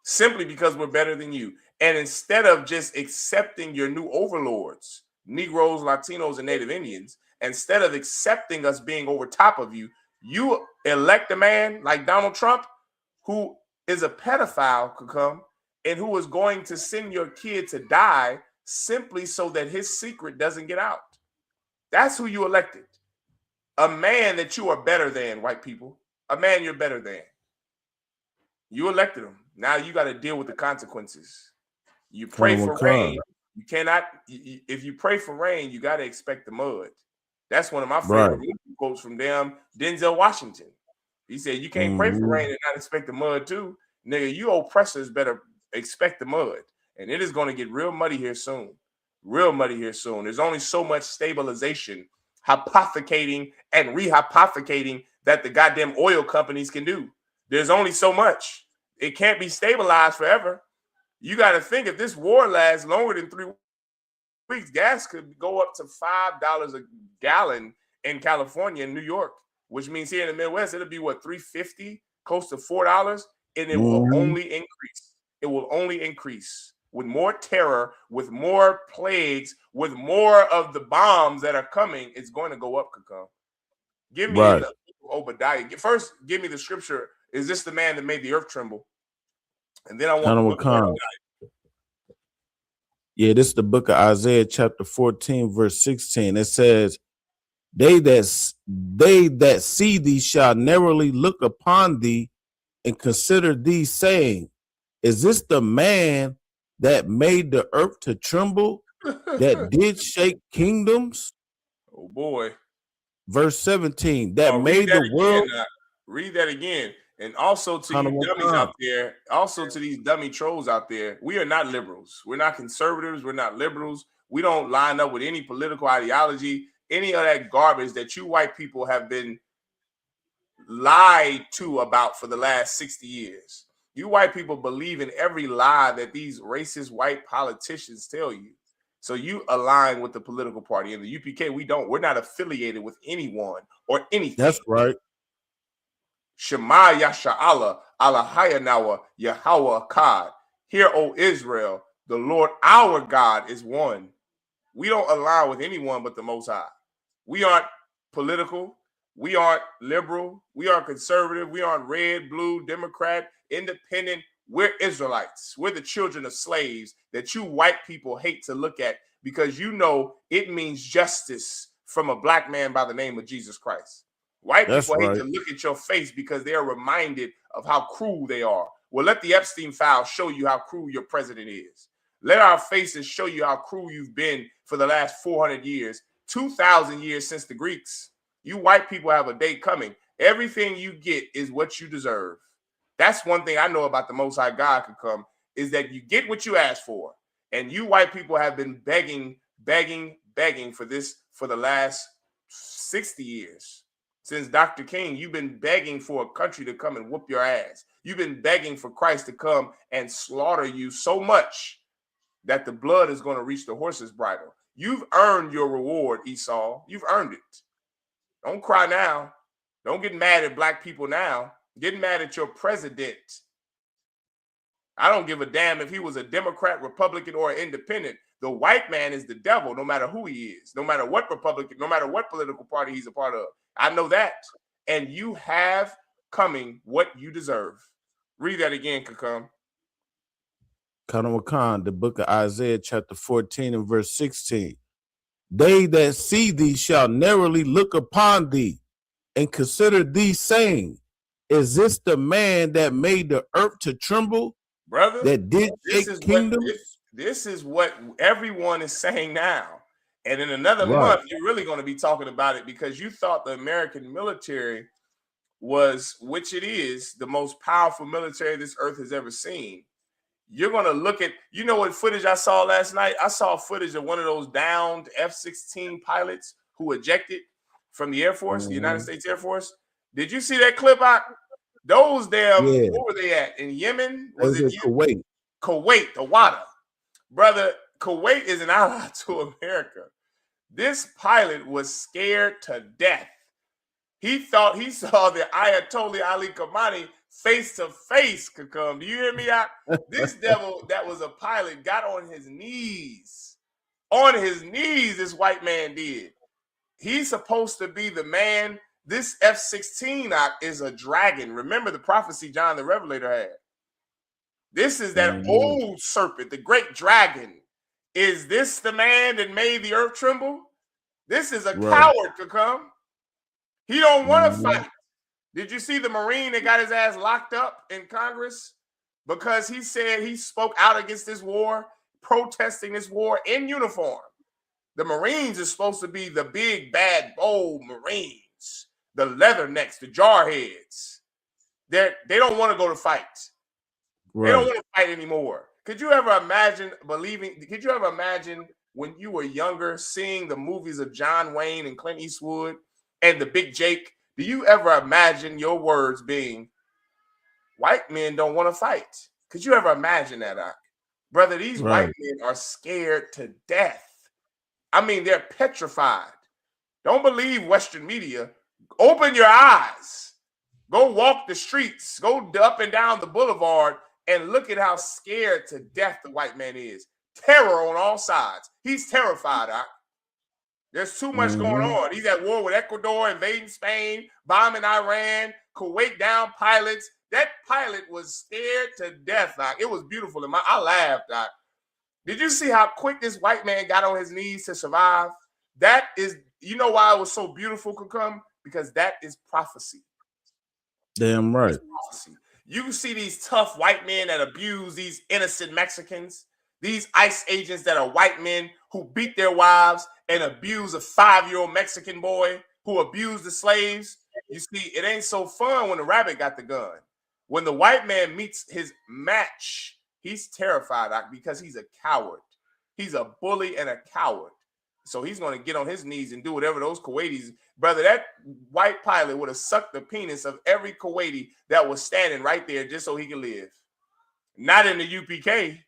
Simply because we're better than you. And instead of just accepting your new overlords, Negroes, Latinos, and Native Indians, instead of accepting us being over top of you, you elect a man like Donald Trump, who is a pedophile, could come, and who is going to send your kid to die simply so that his secret doesn't get out. That's who you elected. A man that you are better than, white people. A man you're better than. You elected him. Now you got to deal with the consequences. You pray for rain. You cannot, if you pray for rain, you got to expect the mud. That's one of my favorite quotes from Denzel Washington. He said, you can't pray for rain and not expect the mud too. Nigga, you oppressors better expect the mud. And it is going to get real muddy here soon. Real muddy here soon. There's only so much stabilization, hypothecating, and rehypothecating that the goddamn oil companies can do. There's only so much. It can't be stabilized forever. You got to think, if this war lasts longer than 3 weeks, gas could go up to $5 a gallon in California and New York, which means here in the Midwest, it'll be what, $3.50, close to $4, and it will only increase. It will only increase with more terror, with more plagues, with more of the bombs that are coming. It's going to go up, Kakam. Give me in the Obadiah. First, give me the scripture. Is this the man that made the earth tremble? And then I want the book of Obadiah. Yeah, this is the book of Isaiah, chapter 14, verse 16. It says, They that see thee shall narrowly look upon thee and consider thee, saying, Is this the man that made the earth to tremble, that did shake kingdoms? Oh boy. Verse 17, that made the world. Read that again. And also to you dummies out there, also to these dummy trolls out there, we are not liberals. We're not conservatives. We're not liberals. We don't line up with any political ideology, any of that garbage that you white people have been lied to about for the last 60 years. You white people believe in every lie that these racist white politicians tell you. So you align with the political party. In the UPK, we don't. We're not affiliated with anyone or anything. That's right. Shema Yasha'Allah, Allahayanawa, Yahweh Akkad. Hear, O Israel, the Lord our God is one. We don't align with anyone but the Most High. We aren't political. We aren't liberal. We aren't conservative. We aren't red, blue, Democrat, independent. We're Israelites. We're the children of slaves that you white people hate to look at because you know it means justice from a black man by the name of Jesus Christ. White people hate to look at your face because they are reminded of how cruel they are. Well, let the Epstein file show you how cruel your president is. Let our faces show you how cruel you've been for the last 400 years, 2,000 years since the Greeks. You white people have a day coming. Everything you get is what you deserve. That's one thing I know about the Most High God could come, is that you get what you ask for. And you white people have been begging for this for the last 60 years. Since Dr. King, you've been begging for a country to come and whoop your ass. You've been begging for Christ to come and slaughter you so much that the blood is going to reach the horse's bridle. You've earned your reward, Esau. You've earned it. Don't cry now. Don't get mad at black people now. Get mad at your president. I don't give a damn if he was a Democrat, Republican, or independent. The white man is the devil, no matter who he is, no matter what Republican, no matter what political party he's a part of. I know that. And you have coming what you deserve. Read that again, Kakam. Khan, the book of Isaiah, chapter 14 and verse 16. They that see thee shall narrowly look upon thee and consider thee, saying, Is this the man that made the earth to tremble? Brother, that did shake kingdom? This is what everyone is saying now. And in another month, you're really going to be talking about it because you thought the American military was, which it is, the most powerful military this earth has ever seen. You're going to look at, you know what footage I saw last night? I saw footage of one of those downed F-16 pilots who ejected from the Air Force, the United States Air Force. Did you see that clip out? Those damn, where were they at? In Yemen? Was it Kuwait? Kuwait, the Wada. Brother, Kuwait is an ally to America. This pilot was scared to death. He thought he saw the Ayatollah Ali Khamenei face to face could come. Do you hear me out? This devil that was a pilot got on his knees. On his knees, this white man did. He's supposed to be the man. This F-16 is a dragon. Remember the prophecy John the Revelator had. This is that old serpent, the great dragon. Is this the man that made the earth tremble? This is a coward to come. He don't want to fight. Did you see the Marine that got his ass locked up in Congress because he said he spoke out against this war, protesting this war in uniform? The Marines are supposed to be the big, bad, bold Marines, the leathernecks, the jarheads. They don't want to go to fight. They don't want to fight anymore. Could you ever imagine could you ever imagine when you were younger seeing the movies of John Wayne and Clint Eastwood and the Big Jake? Do you ever imagine your words being, white men don't want to fight? Could you ever imagine that? Brother, these white men are scared to death. I mean, they're petrified. Don't believe Western media. Open your eyes. Go walk the streets. Go up and down the boulevard and look at how scared to death the white man is. Terror on all sides. He's terrified. There's too much going on. He's at war with Ecuador, invading Spain, bombing Iran, Kuwait down pilots. That pilot was scared to death, Doc. It was beautiful. I laughed, Doc. Did you see how quick this white man got on his knees to survive? That is, you know why it was so beautiful, Kukum? Because that is prophecy. Damn right. Prophecy. You can see these tough white men that abuse these innocent Mexicans, these ICE agents that are white men who beat their wives and abuse a 5-year-old Mexican boy who abused the slaves. You see, it ain't so fun when the rabbit got the gun. When the white man meets his match, he's terrified because he's a coward. He's a bully and a coward. So he's going to get on his knees and do whatever those Kuwaitis, brother, that white pilot would have sucked the penis of every Kuwaiti that was standing right there just so he could live. Not in the UPK.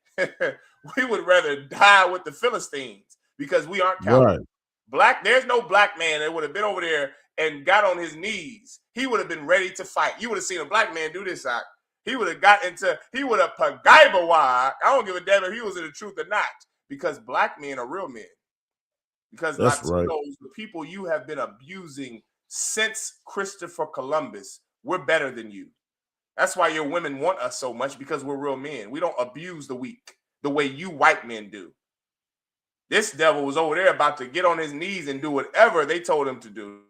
We would rather die with the Philistines because we aren't cowards. Right. There's no black man that would have been over there and got on his knees. He would have been ready to fight. You would have seen a black man do this, Doc. He would have pagaibawa. I don't give a damn if he was in the truth or not, because black men are real men. Because that's right. The people you have been abusing since Christopher Columbus, we're better than you. That's why your women want us so much, because we're real men. We don't abuse the weak the way you white men do. This devil was over there about to get on his knees and do whatever they told him to do.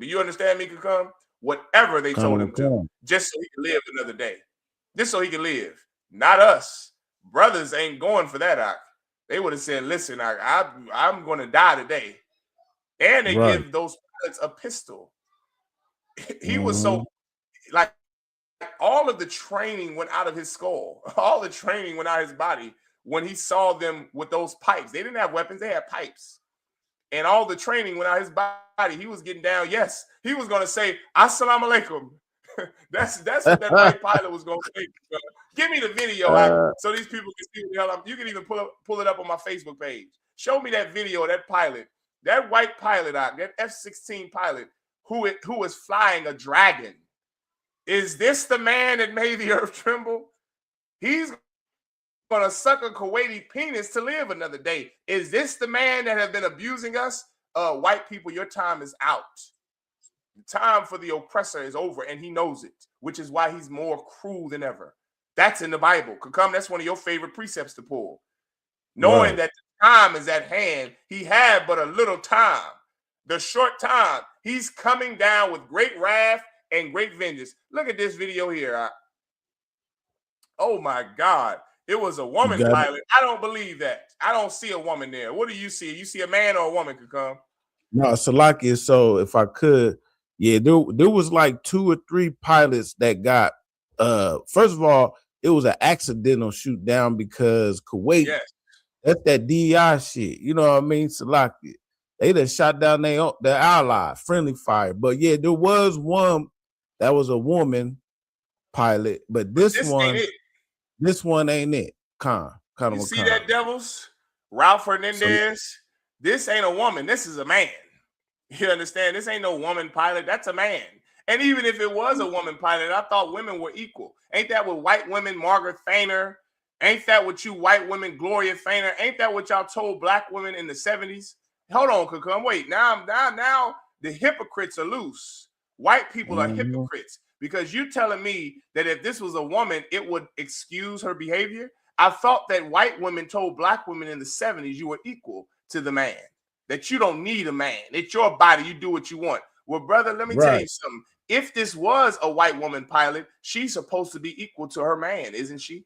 Do you understand me, Kakam? Whatever they told him to, just so he could live another day. Just so he could live. Not us. Brothers ain't going for that, Doc. They would have said, listen, I'm going to die today. And they give those pilots a pistol. He was so, like, all of the training went out of his skull. All the training went out of his body when he saw them with those pipes. They didn't have weapons. They had pipes. And all the training went out of his body. He was getting down. Yes, he was going to say, Assalamu alaikum. That's what that white pilot was going to say. Give me the video so these people can see what the hell I'm. You can even pull it up on my Facebook page. Show me that video of that pilot, that white pilot, that F-16 pilot who was flying a dragon. Is this the man that made the earth tremble? He's going to suck a Kuwaiti penis to live another day. Is this the man that has been abusing us? White people, your time is out. The time for the oppressor is over, and he knows it, which is why he's more cruel than ever. That's in the Bible. Kakam, that's one of your favorite precepts to pull. Knowing that the time is at hand, he had but a little time. The short time, he's coming down with great wrath and great vengeance. Look at this video here. Oh, my God. It was a woman pilot. I don't believe that. I don't see a woman there. What do you see? You see a man or a woman, Kakam? No, Salaki. So if I could, there was like 2 or 3 pilots that got, first of all, it was an accidental shoot down because Kuwait, that's that DI shit. You know what I mean? Salaki. They done shot down their ally, friendly fire. But yeah, there was one that was a woman pilot, but this one ain't it. You see that, Devils? Ralph Hernandez? This ain't a woman. This is a man. You understand? This ain't no woman pilot. That's a man. And even if it was a woman pilot, I thought women were equal. Ain't that what white women, Margaret Thainer? Ain't that what you white women, Gloria Thainer? Ain't that what y'all told black women in the 70s? Hold on, Kakam. Wait, now the hypocrites are loose. White people are hypocrites, because you telling me that if this was a woman, it would excuse her behavior. I thought that white women told black women in the 70s you were equal to the man, that you don't need a man. It's your body. You do what you want. Well, brother, let me tell you something. If this was a white woman pilot, she's supposed to be equal to her man, isn't she?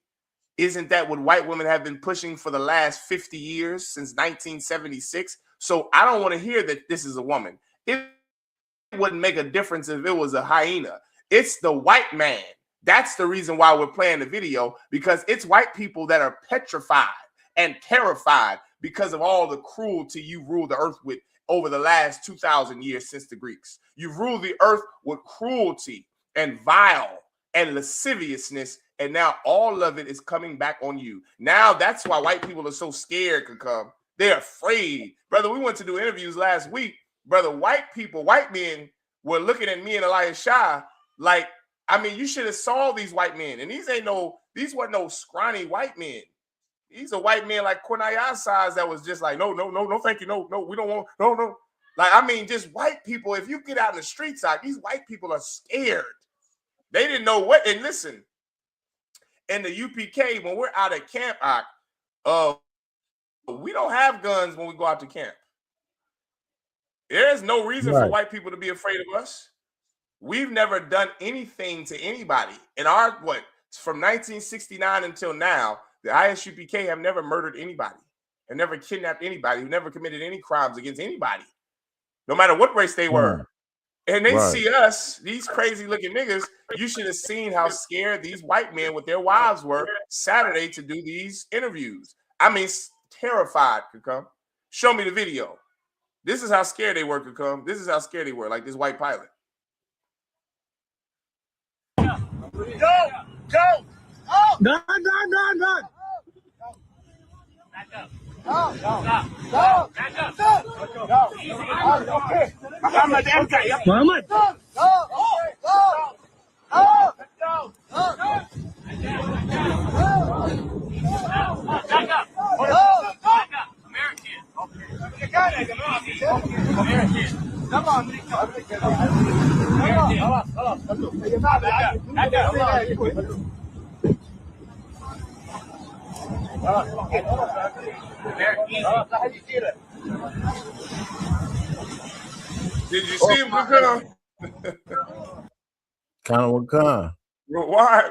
Isn't that what white women have been pushing for the last 50 years, since 1976? So I don't want to hear that this is a woman. It wouldn't make a difference if it was a hyena. It's the white man. That's the reason why we're playing the video, because it's white people that are petrified and terrified because of all the cruelty you ruled the earth with over the last 2,000 years since the Greeks. You've ruled the earth with cruelty and vile and lasciviousness, and now all of it is coming back on you. Now that's why white people are so scared, Kakam. They're afraid. Brother, we went to do interviews last week. Brother, white men were looking at me and Elias Shah like, I mean, you should have saw these white men. And these wasn't no scrawny white men. He's a white man like Cornelius size that was just like, no, thank you, no, we don't want, no. Like, I mean, just white people. If you get out in the streets, like, these white people are scared. They didn't know what. And listen, in the UPK, when we're out at camp, we don't have guns when we go out to camp. There's no reason for white people to be afraid of us. We've never done anything to anybody. In our, from 1969 until now, the I.S.U.P.K have never murdered anybody and never kidnapped anybody, who never committed any crimes against anybody, no matter what race they were. And they see us, these crazy looking niggas. You should have seen how scared these white men with their wives were Saturday to do these interviews. I mean, terrified, could come. Show me the video. This is how scared they were, could come. This is how scared they were, like this white pilot. Go! Oh! Done! Back up. Go! Back up. Go! Okay. Muhammad. Go! Back up. American. Come on. Did you see him come?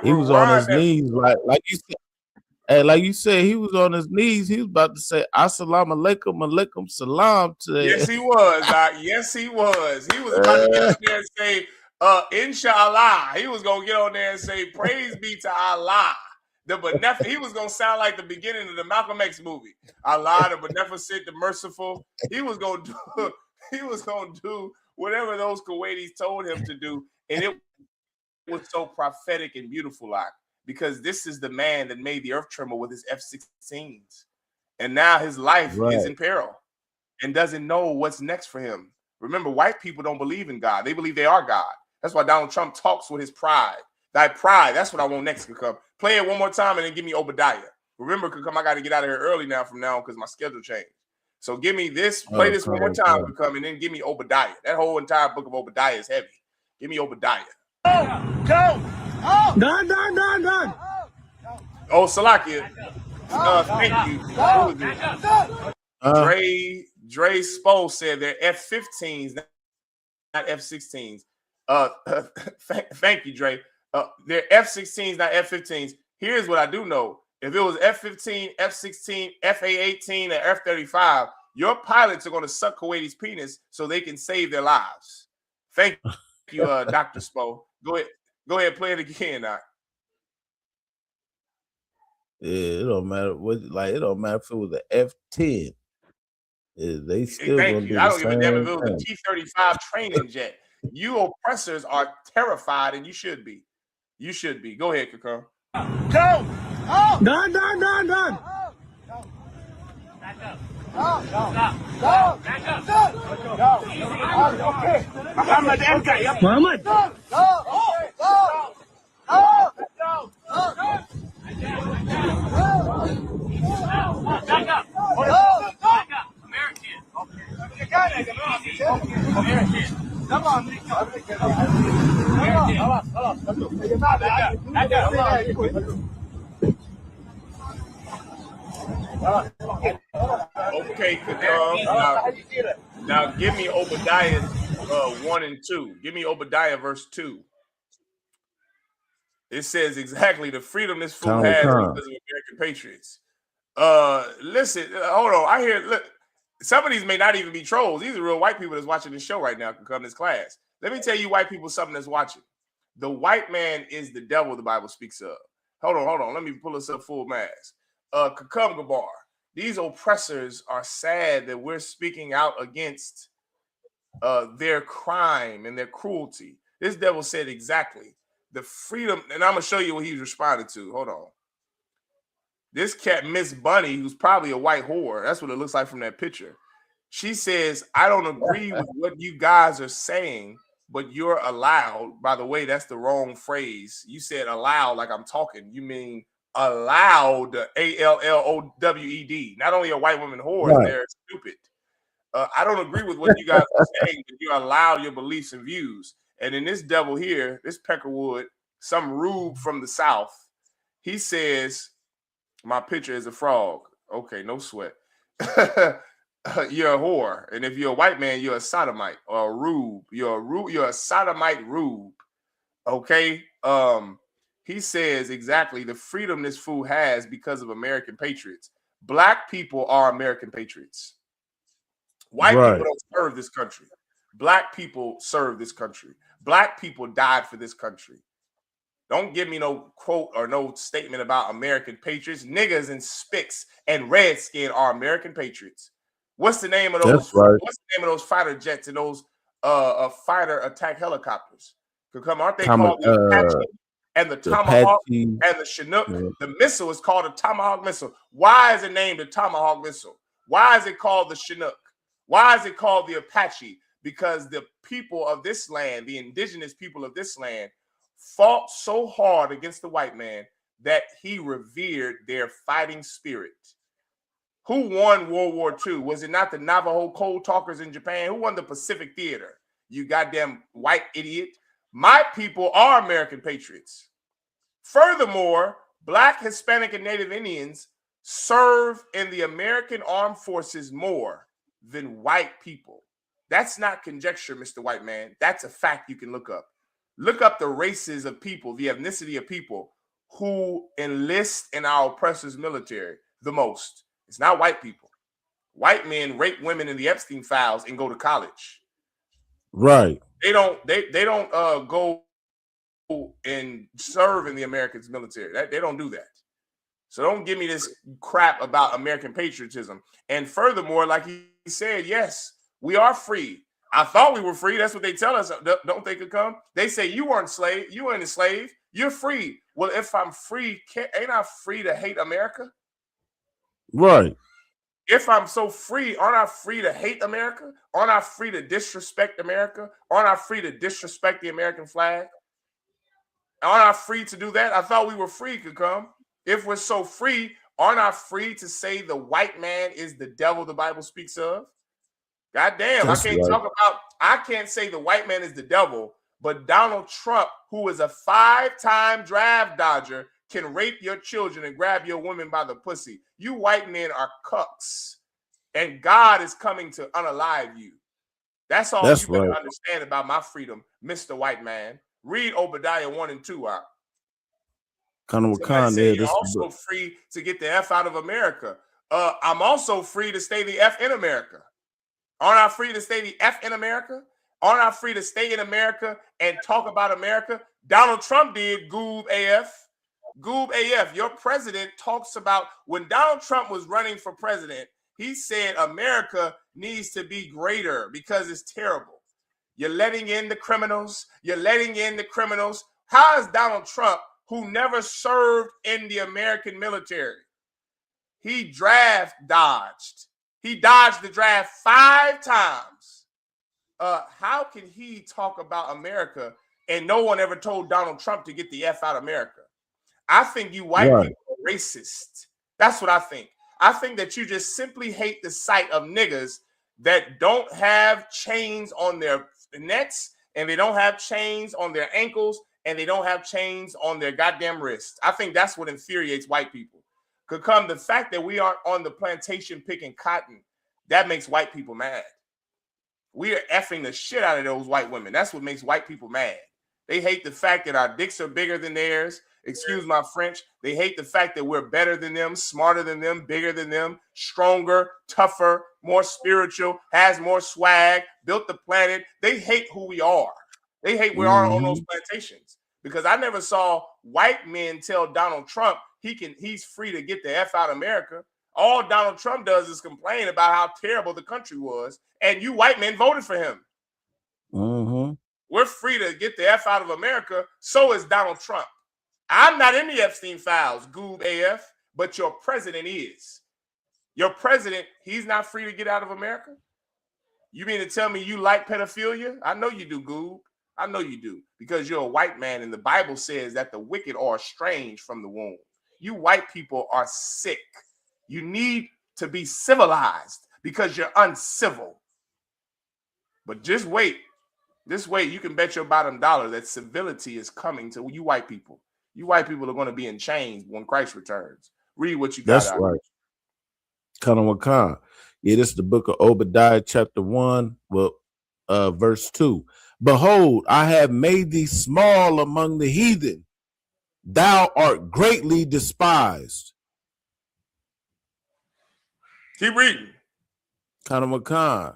He was on his knees, like you said. Hey, like you said, he was on his knees. He was about to say "Assalamu alaikum, alaikum salam" to Yes, he was. Yes, he was. He was about to get up there and say, "Inshallah." He was gonna get on there and say, "Praise be to Allah." He was gonna sound like the beginning of the Malcolm X movie. Allah, the beneficent, the merciful. He was gonna do whatever those Kuwaitis told him to do, and it was so prophetic and beautiful, like. Because this is the man that made the earth tremble with his F-16s. And now his life is in peril and doesn't know what's next for him. Remember, white people don't believe in God. They believe they are God. That's why Donald Trump talks with his pride. That pride, that's what I want next, Kakam. Play it one more time and then give me Obadiah. Remember, Kakam, I got to get out of here early now from now on because my schedule changed. So give me this, play this one more time, Kakam, and then give me Obadiah. That whole entire book of Obadiah is heavy. Give me Obadiah. Go! Oh. Done. Oh, Salakia. Thank you. Dre Spo said they're F-15s, not F-16s. Thank you, Dre. They're F-16s, not F-15s. Here's what I do know. If it was F-15, F-16, FA-18, and F-35, your pilots are going to suck Kuwaiti's penis so they can save their lives. Thank you, Dr. Spo. Go ahead, play it again now. Yeah, it don't matter what. Like, it don't matter if it was an F-10. They still gonna do the same. I don't give a damn if it was a T-35 training jet. You oppressors are terrified, and you should be. You should be. Go ahead, Kakam. Go! Oh. Done. Back up. Go! Back up. Okay. Muhammad. Go! Back up. American. Come on. Okay, now give me Obadiah 1 and 2. Give me Obadiah verse 2. It says exactly the freedom this fool has because of American patriots. Listen, hold on. I hear. Look, some of these may not even be trolls. These are real white people that's watching this show right now. Can come to this class. Let me tell you, white people, something that's watching. The white man is the devil. The Bible speaks of. Hold on. Let me pull this up full mass. Kakam Gabar. These oppressors are sad that we're speaking out against their crime and their cruelty. This devil said exactly the freedom, and I'm gonna show you what he's responding to. Hold on. This cat, Miss Bunny, who's probably a white whore. That's what it looks like from that picture. She says, I don't agree with what you guys are saying, but you're allowed. By the way, that's the wrong phrase. You said allowed like I'm talking. You mean allowed ALLOWED. Not only are white women whores, they're stupid. I don't agree with what you guys are saying, but you allow your beliefs and views. And in this devil here, this Peckerwood, some rube from the South, he says, my picture is a frog. Okay, no sweat. You're a whore. And if you're a white man, you're a sodomite or a rube. You're a sodomite rube. Okay. He says exactly the freedom this fool has because of American patriots. Black people are American patriots. White people don't serve this country. Black people serve this country. Black people died for this country. Don't give me no quote or no statement about American patriots. Niggas and spicks and redskin are American patriots. What's the name of those? What's the name of those fighter jets and those fighter attack helicopters? Aren't they called the Apache and the Tomahawk and the Chinook? Yeah. The missile is called a Tomahawk missile. Why is it named the Tomahawk missile? Why is it called the Chinook? Why is it called the Apache? Because the people of this land, the indigenous people of this land, fought so hard against the white man that he revered their fighting spirit. Who won World War II? Was it not the Navajo Cold Talkers in Japan? Who won the Pacific Theater? You goddamn white idiot. My people are American patriots. Furthermore, Black, Hispanic, and Native Indians serve in the American Armed Forces more than white people. That's not conjecture, Mr. White Man. That's a fact you can look up. Look up the races of people, the ethnicity of people who enlist in our oppressors' military the most. It's not white people. White men rape women in the Epstein files and go to college. Right. They don't go and serve in the Americans' military. They don't do that. So don't give me this crap about American patriotism. And furthermore, like he said, yes, we are free. I thought we were free. That's what they tell us. Don't they could come? They say you weren't slave. You weren't a slave. You're free. Well, if I'm free, ain't I free to hate America? Right. If I'm so free, aren't I free to hate America? Aren't I free to disrespect America? Aren't I free to disrespect the American flag? Aren't I free to do that? I thought we were free could come. If we're so free, aren't I free to say the white man is the devil the Bible speaks of? God damn, I can't say the white man is the devil, but Donald Trump, who is a 5-time draft dodger, can rape your children and grab your women by the pussy. You white men are cucks, and God is coming to unalive you. That's all you better understand about my freedom, Mr. White Man. Read Obadiah 1 and 2 out. You're also free to get the F out of America. I'm also free to stay the F in America. Aren't I free to stay the F in America? Aren't I free to stay in America and talk about America? Donald Trump did, Goob AF. Goob AF, your president talks about when Donald Trump was running for president, he said America needs to be greater because it's terrible. You're letting in the criminals. You're letting in the criminals. How is Donald Trump, who never served in the American military, he dodged. He dodged the draft 5 times. How can he talk about America and no one ever told Donald Trump to get the F out of America? I think you white people are racist. That's what I think. I think that you just simply hate the sight of niggas that don't have chains on their necks and they don't have chains on their ankles and they don't have chains on their goddamn wrists. I think that's what infuriates white people. Could come the fact that we aren't on the plantation picking cotton. That makes white people mad. We are effing the shit out of those white women. That's what makes white people mad. They hate the fact that our dicks are bigger than theirs. Excuse my French. They hate the fact that we're better than them, smarter than them, bigger than them, stronger, tougher, more spiritual, has more swag, built the planet. They hate who we are. They hate we are on those plantations. Because I never saw white men tell Donald Trump he's free to get the F out of America. All Donald Trump does is complain about how terrible the country was, and you white men voted for him. We're free to get the F out of America. So is Donald Trump. I'm not in the Epstein files, Goob AF, but your president is. Your president, he's not free to get out of America? You mean to tell me you like pedophilia? I know you do, Goob. I know you do, because you're a white man, and the Bible says that the wicked are estranged from the womb. You white people are sick. You need to be civilized because you're uncivil. But just wait. This way, you can bet your bottom dollar that civility is coming to you white people. You white people are going to be in chains when Christ returns. Read what you got. That's right. Khan. Yeah, this is the book of Obadiah, chapter 1, verse 2. Behold, I have made thee small among the heathen. Thou art greatly despised. Keep reading. Khan.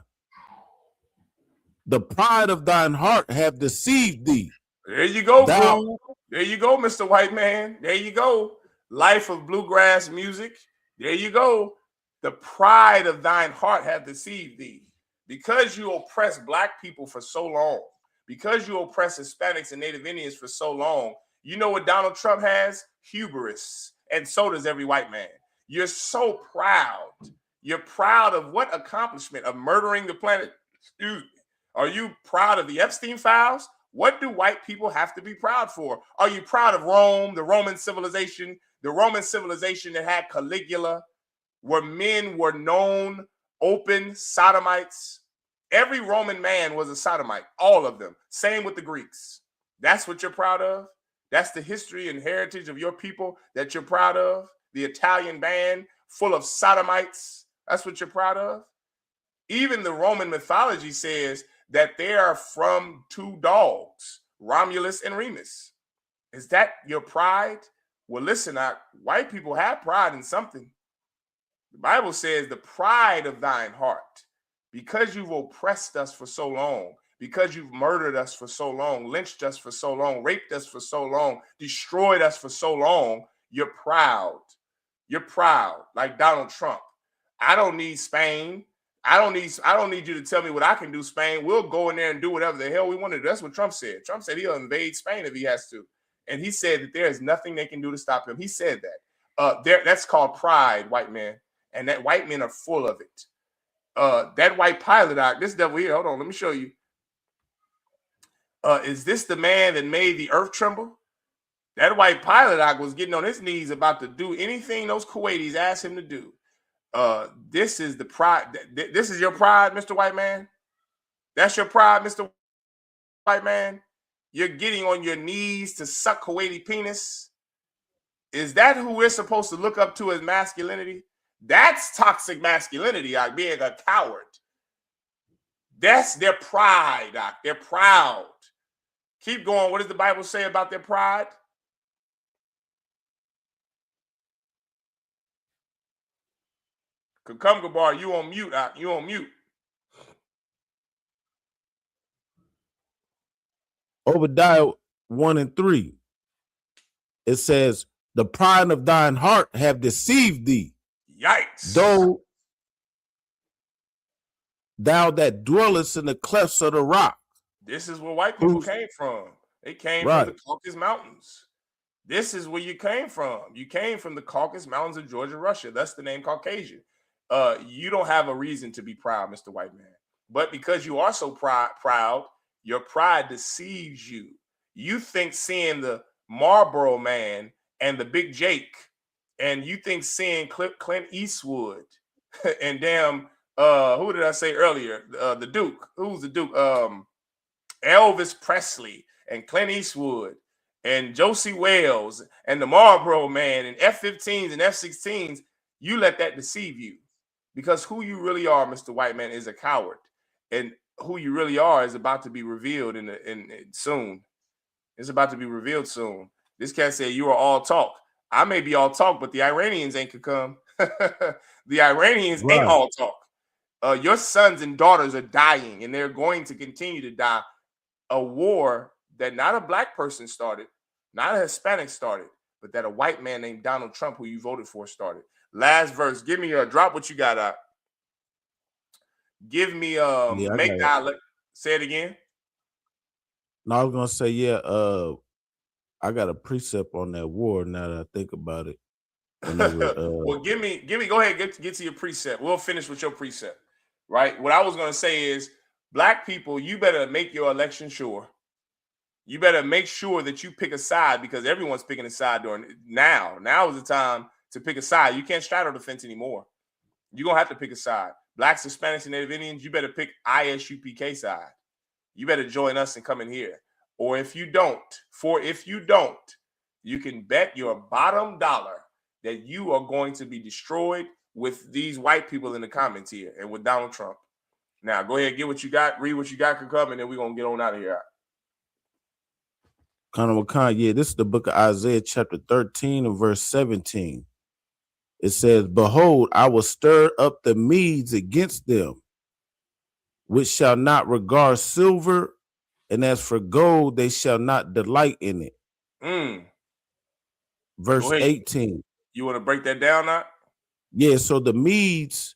The pride of thine heart have deceived thee. There you go, bro. There you go, Mr. White Man. There you go. Life of bluegrass music. There you go. The pride of thine heart hath deceived thee. Because you oppress black people for so long, because you oppress Hispanics and Native Indians for so long, you know what Donald Trump has? Hubris. And so does every white man. You're so proud. You're proud of what accomplishment? Of murdering the planet? Excuse me. Are you proud of the Epstein files? What do white people have to be proud for? Are you proud of Rome, the Roman civilization that had Caligula, where men were known open sodomites? Every Roman man was a sodomite, all of them. Same with the Greeks. That's what you're proud of? That's the history and heritage of your people that you're proud of? The Italian band full of sodomites? That's what you're proud of? Even the Roman mythology says that they are from two dogs, Romulus and Remus. Is that your pride? Well, listen, white people have pride in something. The Bible says the pride of thine heart, because you've oppressed us for so long, because you've murdered us for so long, lynched us for so long, raped us for so long, destroyed us for so long, you're proud. You're proud, like Donald Trump. I don't need Spain. I don't need you to tell me what I can do, Spain. We'll go in there and do whatever the hell we want to do. That's what Trump said. Trump said he'll invade Spain if he has to. And he said that there is nothing they can do to stop him. He said that. That's called pride, white man. And that white men are full of it. That white pilot, this devil here, hold on, let me show you. Is this the man that made the earth tremble? That white pilot was getting on his knees about to do anything those Kuwaitis asked him to do. This is the pride. This is your pride, Mr. White Man. That's your pride, Mr. White Man. You're getting on your knees to suck Kuwaiti penis. Is that who we're supposed to look up to as masculinity? That's toxic masculinity, being a coward. That's their pride, They're proud. Keep going. What does the Bible say about their pride? Cucumber bar, you on mute, you on mute. Obadiah 1 and 3. It says, the pride of thine heart have deceived thee. Yikes. Though thou that dwellest in the clefts of the rock. This is where white people came from. They came from the Caucasus Mountains. This is where you came from. You came from the Caucasus Mountains of Georgia, Russia. That's the name Caucasian. You don't have a reason to be proud, Mr. White Man. But because you are so proud, your pride deceives you. You think seeing the Marlboro Man and the Big Jake, and you think seeing Clint Eastwood and damn, who did I say earlier? The Duke. Who's the Duke? Elvis Presley and Clint Eastwood and Josie Wales and the Marlboro Man and F-15s and F-16s. You let that deceive you. Because who you really are, Mr. White Man, is a coward. And who you really are is about to be revealed soon. It's about to be revealed soon. This cat said you are all talk. I may be all talk, but the Iranians ain't could come. The Iranians ain't all talk. Your sons and daughters are dying, and they're going to continue to die. A war that not a black person started, not a Hispanic started, but that a white man named Donald Trump, who you voted for, started. Last verse. Give me drop what you got out. Give me make dialect. Say it again. No, I was gonna say, I got a precept on that war now that I think about it. Well, give me, go ahead, get to your precept. We'll finish with your precept. Right. What I was gonna say is, black people, you better make your election sure. You better make sure that you pick a side, because everyone's picking a side during now. Now is the time to pick a side. You can't straddle the fence anymore. You're going to have to pick a side. Blacks, Hispanics, and Native Indians, you better pick I.S.U.P.K side. You better join us and come in here. Or if you don't, you can bet your bottom dollar that you are going to be destroyed with these white people in the comments here and with Donald Trump. Now, go ahead, get what you got, read what you got, come, and then we're going to get on out of here. Yeah, this is the book of Isaiah chapter 13 and verse 17. It says, behold, I will stir up the Medes against them, which shall not regard silver, and as for gold, they shall not delight in it. Verse 18. You want to break that down now? Yeah, so the Medes,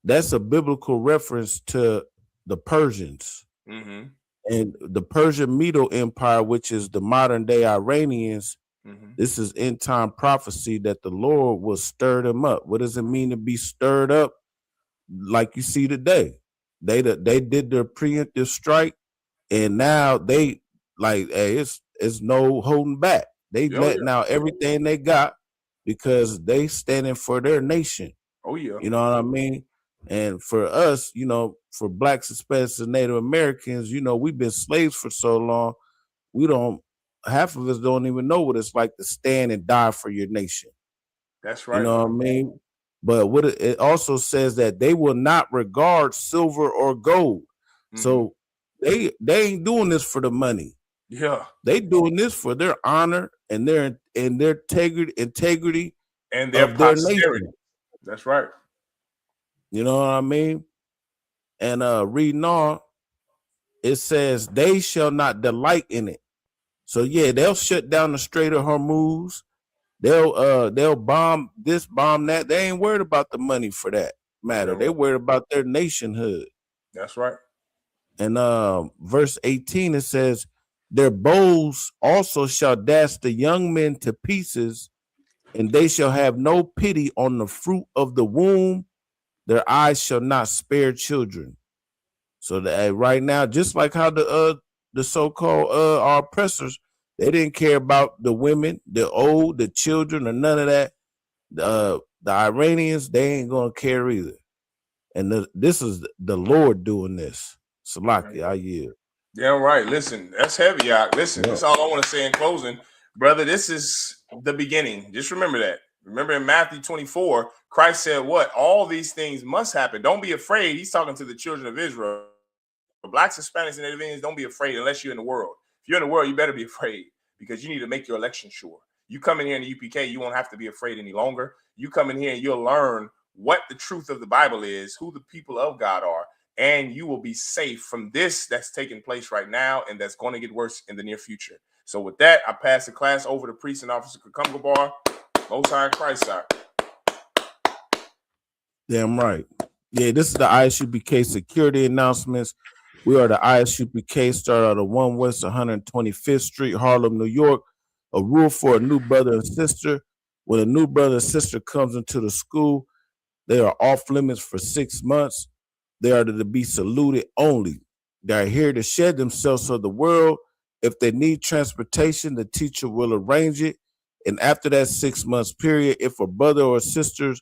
that's a biblical reference to the Persians. Mm-hmm. And the Persian Medo Empire, which is the modern day Iranians, this is end time prophecy that the Lord will stir them up. What does it mean to be stirred up? Like you see today, they did their preemptive strike, and now they like, hey, it's no holding back. They letting out everything they got because they standing for their nation. Oh yeah, you know what I mean. And for us, you know, for Blacks, Hispanics, and Native Americans, you know, we've been slaves for so long. Half of us don't even know what it's like to stand and die for your nation. That's right. You know what I mean? But what it also says that they will not regard silver or gold. So they ain't doing this for the money. Yeah. They doing this for their honor and their integrity and their posterity. That's right. You know what I mean? And reading on, it says they shall not delight in it. So yeah, they'll shut down the Strait of Hormuz. They'll bomb this, bomb that. They ain't worried about the money for that matter. They worried about their nationhood. That's right. And verse 18, it says, their bows also shall dash the young men to pieces, and they shall have no pity on the fruit of the womb. Their eyes shall not spare children. So that right now, just like how the so-called our oppressors, they didn't care about the women, the old, the children, or none of that. The Iranians, they ain't gonna care either. And this is the Lord doing this. Salaki, I yield. Yeah, right. Listen, that's heavy, y'all. Listen, that's all I want to say in closing. Brother, this is the beginning. Just remember that. Remember in Matthew 24, Christ said what? All these things must happen. Don't be afraid. He's talking to the children of Israel. Blacks, Hispanics, and Native Indians, don't be afraid unless you're in the world. If you're in the world, you better be afraid because you need to make your election sure. You come in here in the UPK, you won't have to be afraid any longer. You come in here and you'll learn what the truth of the Bible is, who the people of God are, and you will be safe from this that's taking place right now and that's going to get worse in the near future. So with that, I pass the class over to Priest and Officer Kukumgabar. Most High in Christ, sir. Damn right. Yeah, this is the I.S.U.P.K security announcements. We are the I.S.U.P.K, start out of 1 West 125th Street, Harlem, New York. A rule for a new brother and sister. When a new brother and sister comes into the school, they are off limits for 6 months. They are to be saluted only. They are here to shed themselves for the world. If they need transportation, the teacher will arrange it. And after that 6 months period, if a brother or sister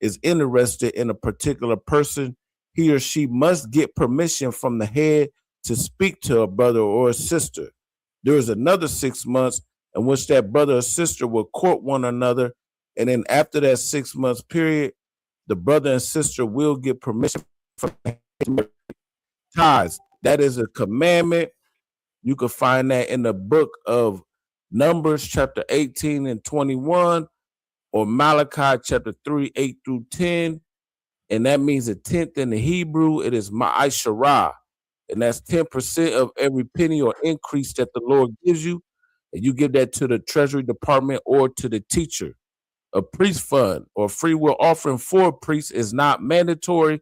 is interested in a particular person, he or she must get permission from the head to speak to a brother or a sister. There is another 6 months in which that brother or sister will court one another. And then after that 6 months period, the brother and sister will get permission from the head. Tithes, that is a commandment. You can find that in the book of Numbers chapter 18 and 21, or Malachi chapter 3, 8 through 10. And that means a tenth in the Hebrew. It is ma'asharah. And that's 10% of every penny or increase that the Lord gives you. And you give that to the Treasury Department or to the teacher. A priest fund or free will offering for a priest is not mandatory.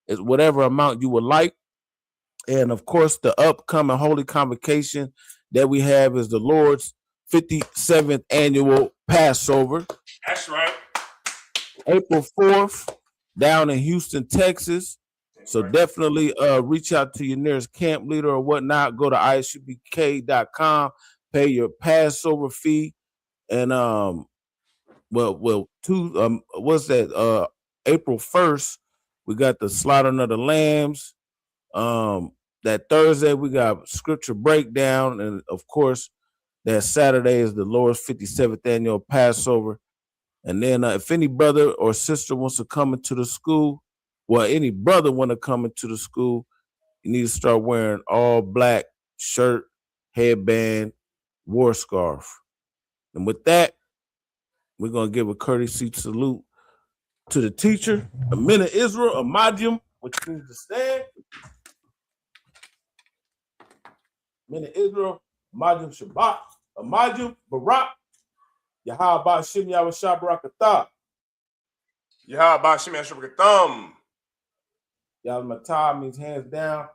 It's whatever amount you would like. And of course, the upcoming Holy Convocation that we have is the Lord's 57th annual Passover. That's right. April 4th, down in Houston, Texas. So definitely reach out to your nearest camp leader or whatnot. Go to ISUPK.com, pay your Passover fee, and what's that? April 1st, we got the slaughtering of the lambs. That Thursday we got scripture breakdown, and of course that Saturday is the Lord's 57th annual Passover. And then if any brother or sister wants to come into the school, any brother want to come into the school, you need to start wearing all black shirt, headband, war scarf. And with that, we're going to give a courtesy salute to the teacher, a men of Israel, a Majum, which means to stand. Men of Israel, Majum Shabbat, a Majum Barak, Yahabah Shem Yahweh Barakatah. Yahabah Shem Yahweh Barakatah. Yahweh means hands down.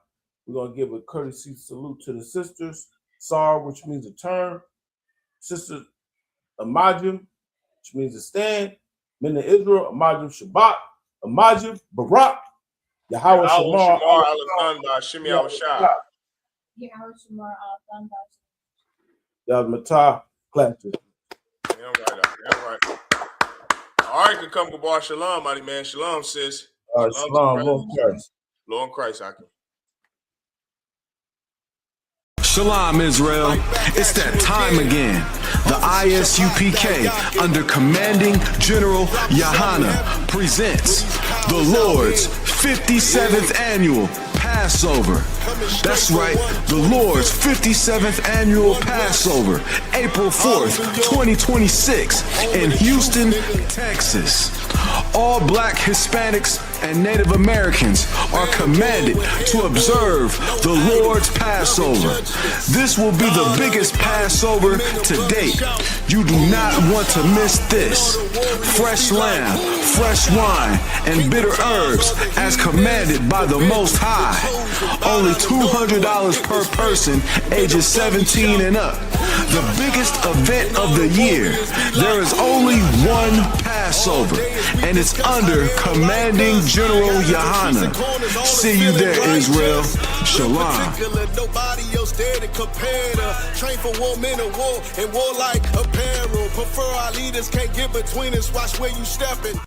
We're going to give a courtesy salute to the sisters. Sar, which means to turn. Sister Amajim, which means to stand. Men of Israel, Amajim Shabbat, Amajim Barak, Yahweh Shamar Al-Athan Shem Yahweh Shah. Yahweh Shamar Al-Athan. Yahweh Matah, classes. All right, can come Gabar Shalom, mighty man. Shalom, sis. Shalom, Lord Christ. Lord Christ, Hakim. Shalom, Israel. It's that time again. The I.S.U.P.K. under Commanding General Yahanna presents the Lord's 57th Annual Passover. That's right, the Lord's 57th Annual Passover, April 4th, 2026 in Houston, Texas. All Black, Hispanics, and Native Americans are commanded to observe the Lord's Passover. This will be the biggest Passover to date. You do not want to miss this. Fresh lamb, fresh wine, and bitter herbs as commanded by the Most High. Only $200 per person, ages 17 and up. The biggest event of the year. There is only one Passover, and it's under Commanding General Yahanna. See you there, Israel. Shalom. Nobody else there to compare to. Train for war, men of war, and warlike apparel. Prefer our leaders, can't get between us. Watch where you stepping.